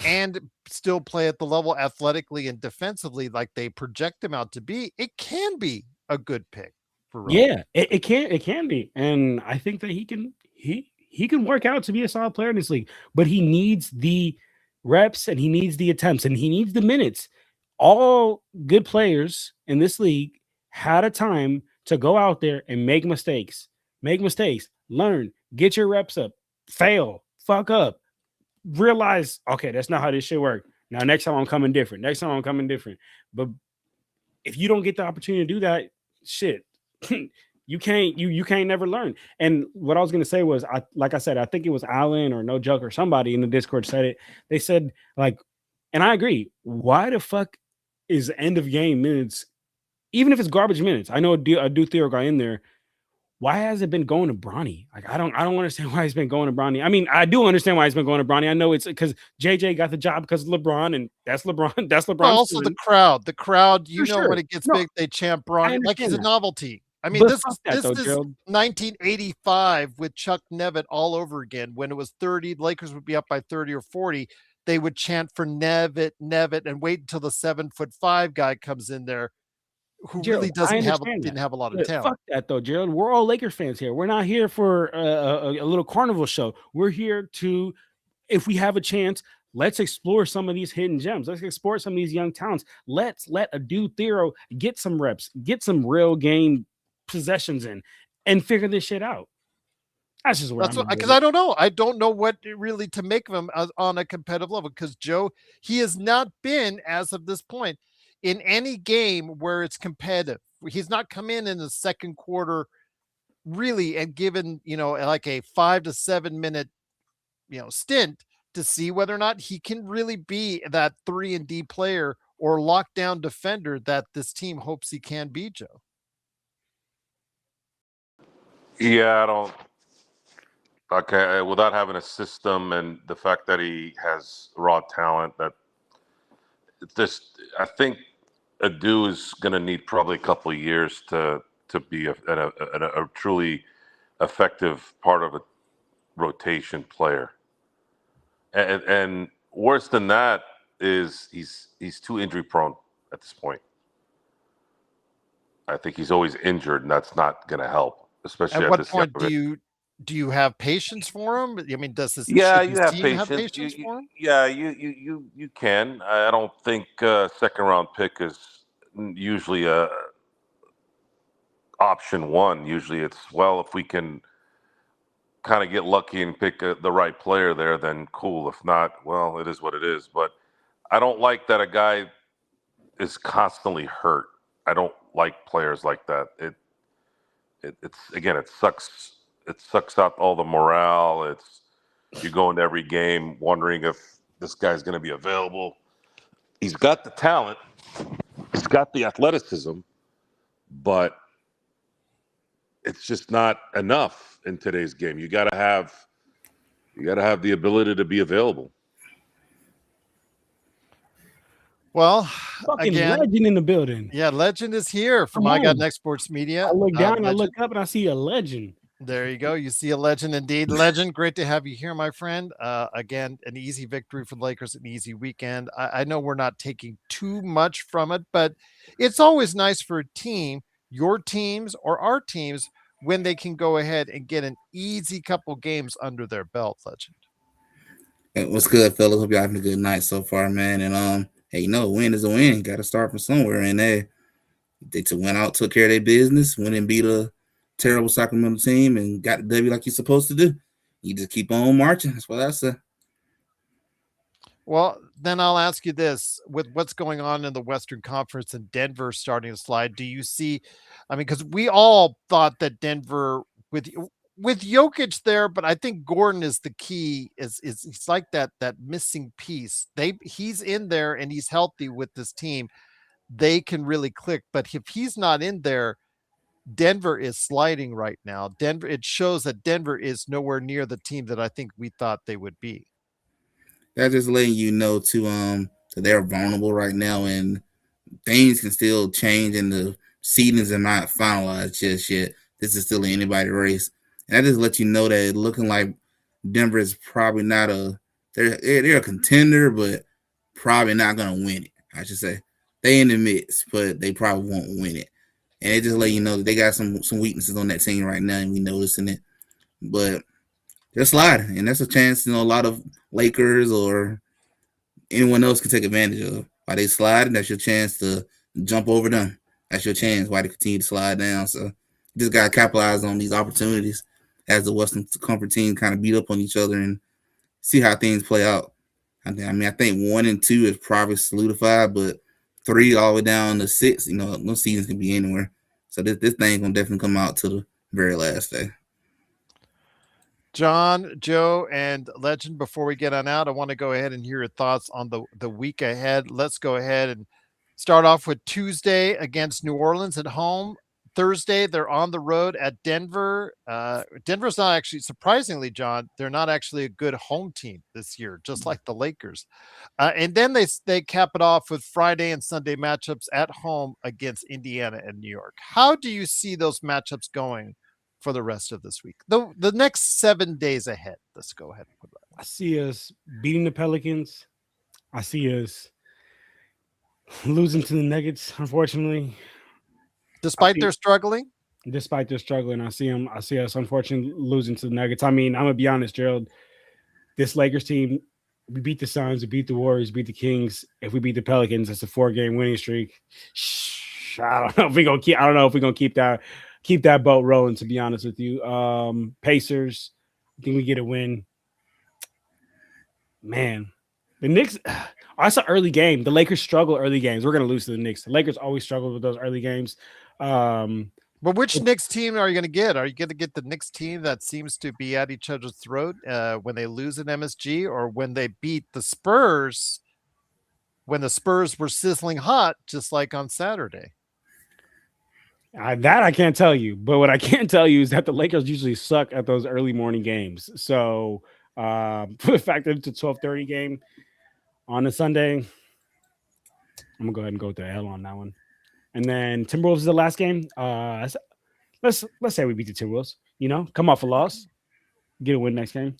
and still play at the level athletically and defensively like they project him out to be, it can be a good pick for Rob. Yeah, it can be. And I think that he can work out to be a solid player in this league, but he needs the reps and he needs the attempts and he needs the minutes. All good players in this league had a time to go out there and make mistakes, learn, get your reps up, fail, fuck up, realize, okay, that's not how this shit work. Now, next time I'm coming different. But if you don't get the opportunity to do that, shit, you can't never learn. And what I was going to say was, like I said, I think it was Allen or No Joke or somebody in the Discord said it. They said, like, and I agree. Why the fuck is end of game minutes, even if it's garbage minutes? I know Adou Thiero got in there. Why has it been going to Bronny? Like, I don't understand why he's been going to Bronny. I mean, I do understand why he's been going to Bronny. I know it's because JJ got the job because of LeBron, and that's LeBron. That's LeBron. Also, the crowd, when it gets big, they chant Bronny like he's a novelty. I mean, this is 1985 with Chuck Nevitt all over again. When it was 30, the Lakers would be up by 30 or 40. They would chant for Nevitt, and wait until the 7'5" guy comes in there, who Gerald, really didn't have a lot of talent. Fuck that though, Gerald. We're all Laker fans here. We're not here for a little carnival show. We're here to, if we have a chance, let's explore some of these hidden gems. Let's explore some of these young talents. Let's let Adou Thiero get some reps, get some real game possessions in, and figure this shit out. That's just where because I don't know. I don't know what really to make of him on a competitive level, because Joe, he has not been, as of this point, in any game where it's competitive. He's not come in the second quarter really and given, like a 5 to 7 minute, stint to see whether or not he can really be that 3-and-D player or lockdown defender that this team hopes he can be, Joe? Yeah, I don't. Okay, without having a system and the fact that he has raw talent, that this, I think Adu is going to need probably a couple of years to be a truly effective part of a rotation player. And worse than that is he's too injury prone at this point. I think he's always injured, and that's not going to help, especially At what this point young do you have patience for him? I mean, should you this have team have patience. patience for him? You can. I don't think second round pick is usually a option one. Usually, it's if we can kind of get lucky and pick the right player there, then cool. If not, well, it is what it is. But I don't like that a guy is constantly hurt. I don't like players like that. It's again, it sucks. It sucks out all the morale. You go into every game wondering if this guy's going to be available. He's got the talent. He's got the athleticism, but it's just not enough in today's game. You got to have the ability to be available. Well, Fucking again, legend in the building. Yeah, legend is here from I Got Next Sports Media. I look down, I Legend. look up, and I see a legend. There you go. You see a legend indeed. Legend, great to have you here, my friend. Again, an easy victory for the Lakers, an easy weekend. I know we're not taking too much from it, but it's always nice for a team, your teams or our teams, when they can go ahead and get an easy couple games under their belt, Legend. What's good, fellas? Hope y'all having a good night so far, man. And hey, a win is a win. Got to start from somewhere. And they went out, took care of their business, went and beat a terrible Sacramento team, and got the W like you're supposed to do. You just keep on marching. That's what I say. Well, then I'll ask you this: with what's going on in the Western Conference and Denver starting to slide, do you see? I mean, because we all thought that Denver with Jokic there, but I think Gordon is the key. Is it's like that missing piece. He's in there and he's healthy with this team. They can really click, but if he's not in there, Denver is sliding right now. It shows that Denver is nowhere near the team that I think we thought they would be. That's just letting you know that they're vulnerable right now, and things can still change, and the seedings are not finalized just yet. This is still an anybody race, and that just lets you know that it's looking like Denver is probably not they're a contender, but probably not gonna win it. I should say they in the mix, but they probably won't win it. And it just let you know that they got some weaknesses on that team right now, and we noticing it. But they're sliding, and that's a chance, a lot of Lakers or anyone else can take advantage of. While they slide, that's your chance to jump over them. That's your chance while they continue to slide down. So you just got to capitalize on these opportunities as the Western Conference team kind of beat up on each other and see how things play out. I think 1 and 2 is probably solidified, but 3 all the way down to 6, those seasons can be anywhere. So this thing gonna definitely come out to the very last day. John, Joe, and Legend, before we get on out, I want to go ahead and hear your thoughts on the week ahead. Let's go ahead and start off with Tuesday against New Orleans at home. Thursday, they're on the road at Denver. Denver's not actually, surprisingly, John, they're not actually a good home team this year, just like the Lakers. And then they cap it off with Friday and Sunday matchups at home against Indiana and New York. How do you see those matchups going for the rest of this week? The next 7 days ahead. Let's go ahead and put that. I see us beating the Pelicans. I see us losing to the Nuggets, unfortunately. Despite their struggling? Despite their struggling, I see us unfortunately losing to the Nuggets. I mean, I'm gonna be honest, Gerald. This Lakers team, we beat the Suns, we beat the Warriors, beat the Kings. If we beat the Pelicans, it's a 4-game winning streak. I don't know if we're gonna keep that boat rolling, to be honest with you. Pacers, I think we get a win. Man, the Knicks, that's an early game. The Lakers struggle early games. We're going to lose to the Knicks. The Lakers always struggle with those early games. But which Knicks team are you going to get? Are you going to get the Knicks team that seems to be at each other's throat when they lose at MSG, or when they beat the Spurs when the Spurs were sizzling hot, just like on Saturday. That I can't tell you, but what I can tell you is that the Lakers usually suck at those early morning games. So factor into 12:30 game on a Sunday. I'm gonna go ahead and go with the L on that one. And then Timberwolves is the last game. Let's say we beat the Timberwolves. Come off a loss, get a win next game.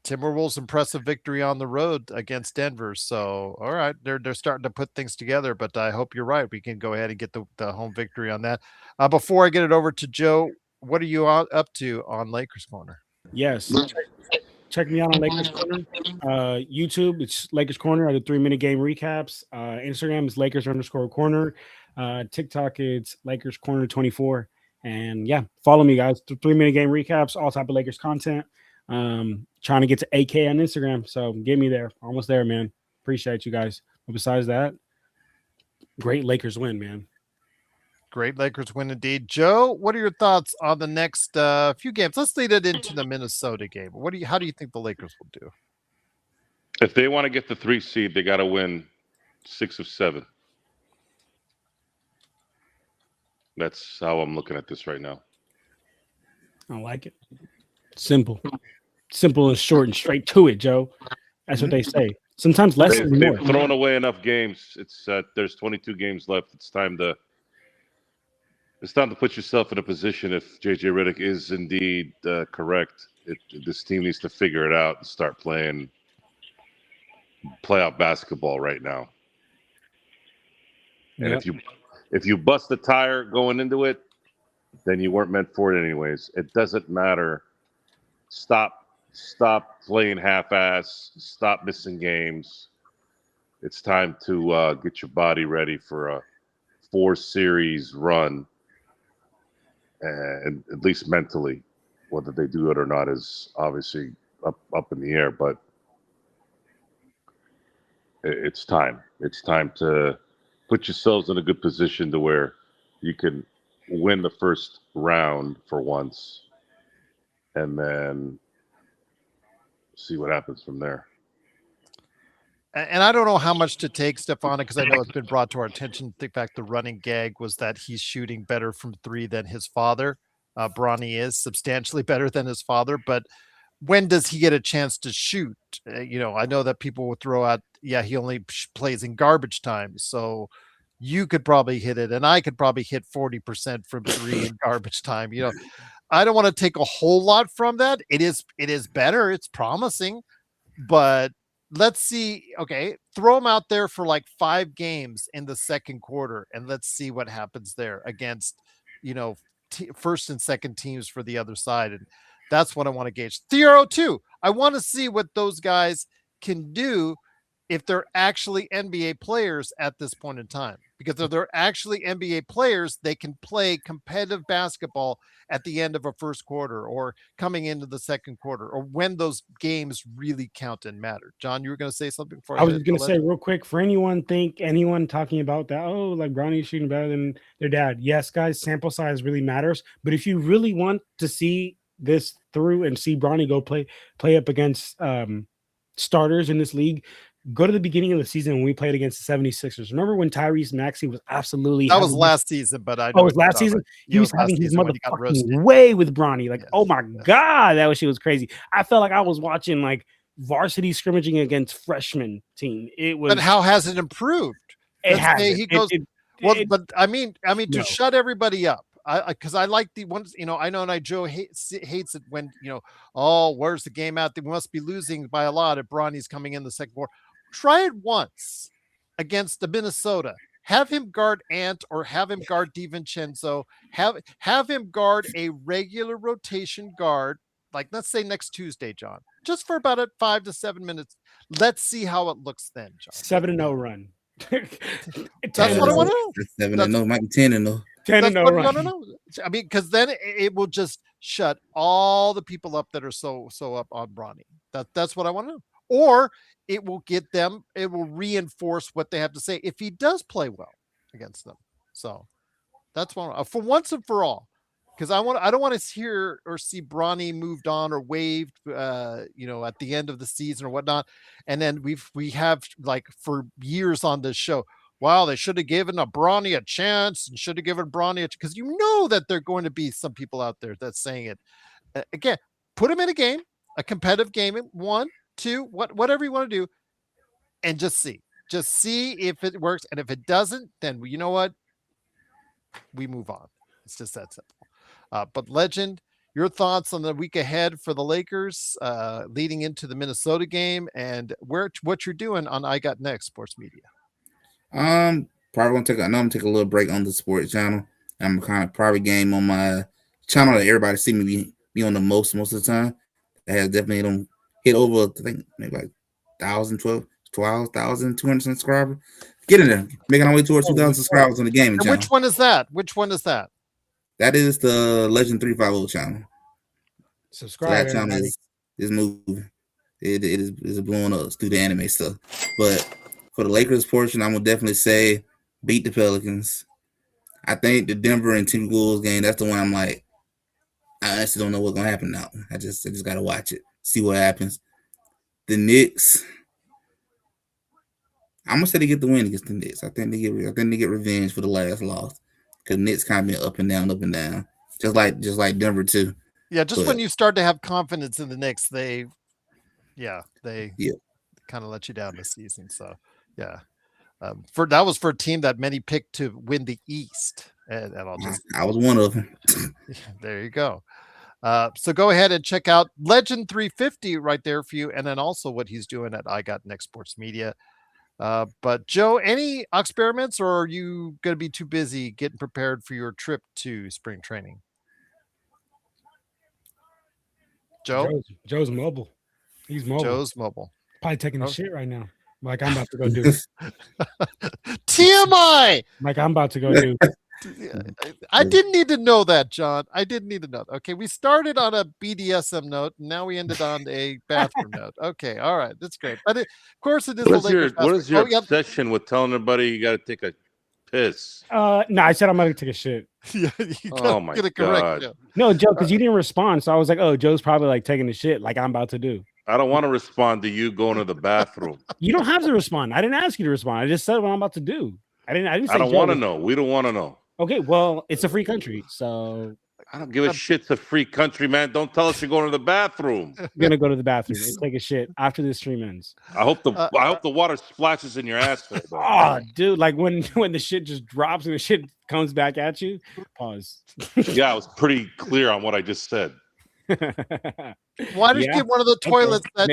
Timberwolves impressive victory on the road against Denver. So, all right, they're starting to put things together, but I hope you're right. We can go ahead and get the home victory on that. Before I get it over to Joe, what are you up to on Lakers Corner? Yes. Check me out on Lakers Corner. YouTube, it's Lakers Corner. I do 3-minute game recaps. Instagram is Lakers_corner. TikTok, it's Lakers Corner 24. And yeah, follow me, guys. 3-minute game recaps, all type of Lakers content. Trying to get to 8K on Instagram, so get me there. Almost there, man. Appreciate you guys. But besides that, great Lakers win, man. Great Lakers win indeed. Joe, what are your thoughts on the next few games? Let's lead it into the Minnesota game. How do you think the Lakers will do? If they want to get the 3 seed, they got to win 6 of 7. That's how I'm looking at this right now. I like it. Simple and short and straight to it, Joe. That's what they say. Sometimes less is more. They've thrown away enough games. It's there's 22 games left. It's time to put yourself in a position. If JJ Redick is indeed correct, this team needs to figure it out and start playing playoff basketball right now. And if you bust the tire going into it, then you weren't meant for it anyways. It doesn't matter. Stop playing half-ass. Stop missing games. It's time to get your body ready for a 4-series run, and at least mentally. Whether they do it or not is obviously up in the air, but it's time. It's time to put yourselves in a good position to where you can win the first round for once, and then see what happens from there. And I don't know how much to take, Stefano, because I know it's been brought to our attention. In fact, the running gag was that he's shooting better from 3 than his father. Bronny is substantially better than his father, but when does he get a chance to shoot? I know that people will throw out, he only plays in garbage time. So you could probably hit it, and I could probably hit 40% from 3 in garbage time. I don't want to take a whole lot from that. It is better. It's promising, but let's see. Okay, throw him out there for like 5 games in the second quarter, and let's see what happens there against, first and second teams for the other side. And that's what I want to gauge. Theoro too. I want to see what those guys can do if they're actually NBA players at this point in time. Because if they're actually NBA players, they can play competitive basketball at the end of a first quarter or coming into the second quarter or when those games really count and matter. John, you were going to say something before I was going to say real quick, for anyone talking about that, like Bronny's shooting better than their dad. Yes, guys, sample size really matters. But if you really want to see this through and see Bronny go play up against starters in this league, go to the beginning of the season when we played against the 76ers. Remember when Tyrese Maxey was absolutely... That was last season, but I know... Oh, it was last season? He was having his motherfucking way with Bronny. Like, oh my God, that shit was crazy. I felt like I was watching like varsity scrimmaging against freshman team. It was... But how has it improved? It has. He goes... but I mean, to shut everybody up, because I like the ones, I know, and Joe hates it when, where's the game out? They must be losing by a lot if Bronny's coming in the second quarter. Try it once against the Minnesota. Have him guard Ant or have him guard DiVincenzo. Have him guard a regular rotation guard, like let's say next Tuesday, John, just for about 5 to 7 minutes. Let's see how it looks then, John. 7-0 run. That's what I want to know. 7-0, might be 10-0. 10-0 run. I don't know. I mean, because then it will just shut all the people up that are so up on Bronny. That's what I want to know. Or it will reinforce what they have to say if he does play well against them. So that's one for once and for all. because I don't want to hear or see Bronny moved on or waived, at the end of the season or whatnot. And then we have like for years on this show, wow, they should have given a Bronny a chance and should have given Bronny because that there are going to be some people out there that's saying it. Again, put him in a game, a competitive game, 1, 2, whatever you want to do, and just see if it works. And if it doesn't, then you know what? We move on. It's just that simple. But Legend, your thoughts on the week ahead for the Lakers, leading into the Minnesota game, and what you're doing on I Got Next Sports Media. Probably gonna take a little break on the sports channel. I'm kind of private game on my channel that everybody see me be on the most of the time. I have definitely don't hit over, I think maybe like 12,200 subscribers. Get in there, making our way towards 2,000 subscribers on the gaming channel. Which one is that? That is the Legend 350 channel. Subscribe. So that channel is moving. It is blowing up through the anime stuff. But for the Lakers portion, I'm gonna definitely say beat the Pelicans. I think the Denver and Timberwolves game, that's the one I'm like, I honestly don't know what's gonna happen now. I just gotta watch it, see what happens. The Knicks, I'm gonna say they get the win against the Knicks. I think they get revenge for the last loss. Because Knicks kind of been up and down, just like Denver too. Yeah, when you start to have confidence in the Knicks, they kind of let you down this season. So yeah, that was for a team that many picked to win the East, and I was one of them. There you go. So go ahead and check out Legend 350 right there for you, and then also what he's doing at I Got Next Sports Media. But Joe, any experiments, or are you going to be too busy getting prepared for your trip to spring training? Joe's mobile. He's mobile. Joe's mobile. Probably taking a shit right now. Like I'm about to go do. TMI. Like I'm about to go do. I didn't need to know that, John. I didn't need to know. Okay, we started on a BDSM note, and now we ended on a bathroom note. Okay, all right, that's great. But of course, it is. What is your obsession with telling everybody you got to take a piss? No, I said I'm gonna take a shit. Yeah, oh my God. No, Joe, because you didn't respond, so I was like, oh, Joe's probably like taking a shit, like I'm about to do. I don't want to respond to you going to the bathroom. You don't have to respond. I didn't ask you to respond. I just said what I'm about to do. I didn't say I don't want to know. We don't want to know. Okay, well, it's a free country, so I don't give a shit. It's a free country, man. Don't tell us you're going to the bathroom. I'm gonna go to the bathroom and take a shit after this stream ends. I hope the water splashes in your ass. Oh, dude, like when the shit just drops and the shit comes back at you. Pause. Yeah, I was pretty clear on what I just said. Why don't you get one of the toilets that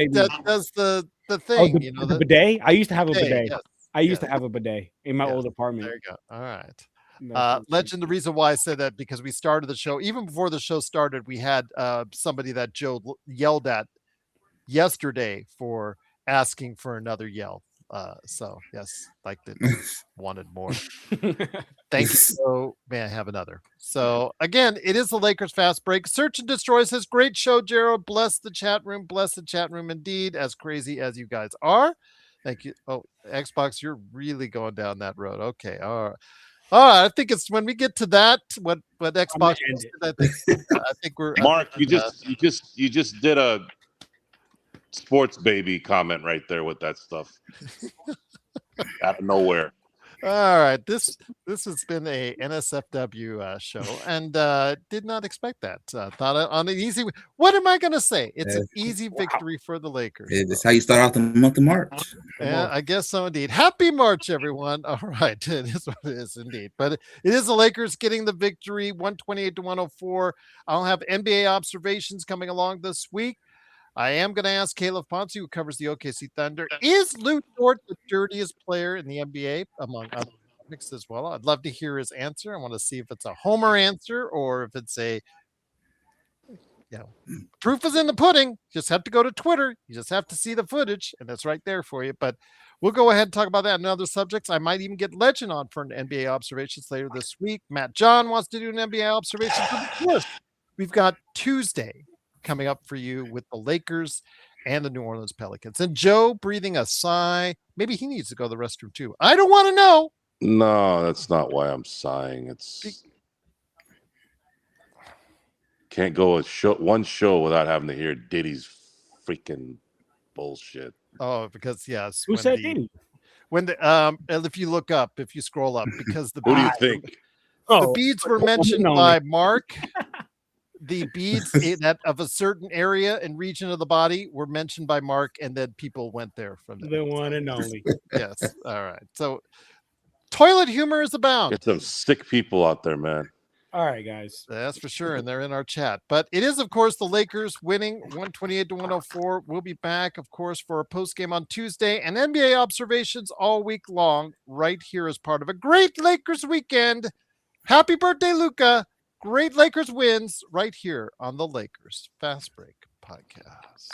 does the thing? The bidet. I used to have a bidet. Yes. I used to have a bidet in my old apartment. There you go. All right. Legend, the reason why I said that, because we started the show, even before the show started, we had somebody that Joe yelled at yesterday for asking for another yell. So yes, like that wanted more. Thank you. So may I have another? So again, it is the Lakers Fast Break. Search and Destroy says, great show, Gerald. Bless the chat room indeed, as crazy as you guys are. Thank you. Oh, Xbox, you're really going down that road. Okay. All right. I think it's when we get to that, what Xbox I think we're Mark, you just did a sports baby comment right there with that stuff. Out of nowhere. All right, this has been a NSFW show, and did not expect that. Thought on an easy. What am I going to say? It's an easy victory for the Lakers. It's how you start off the month of March. Yeah, I guess so indeed. Happy March, everyone. All right, it is what it is indeed. But it is the Lakers getting the victory, 128-104. I'll have NBA observations coming along this week. I am going to ask Caleb Ponce, who covers the OKC Thunder, is Lou Dort the dirtiest player in the NBA, among other topics as well? I'd love to hear his answer. I want to see if it's a homer answer or if it's a, proof is in the pudding. Just have to go to Twitter. You just have to see the footage, and it's right there for you. But we'll go ahead and talk about that and other subjects. I might even get Legend on for an NBA observations later this week. Matt John wants to do an NBA observation. But of course, we've got Tuesday coming up for you with the Lakers and the New Orleans Pelicans. And Joe breathing a sigh. Maybe he needs to go to the restroom too. I don't want to know. No, that's not why I'm sighing. It's can't go one show without having to hear Diddy's freaking bullshit. Oh, because yes. Who said Diddy? When if you scroll up, because the Who do you beads, think? the beads were mentioned no. by Mark. The beads that of a certain area and region of the body were mentioned by Mark, and then people went there from there. The one and only. Yes. All right. So toilet humor is abound. Get some sick people out there, man. All right, guys. That's for sure. And they're in our chat. But it is, of course, the Lakers winning 128-104. We'll be back, of course, for a post game on Tuesday and NBA observations all week long, right here as part of a great Lakers weekend. Happy birthday, Luka. Great Lakers wins right here on the Lakers Fast Break Podcast.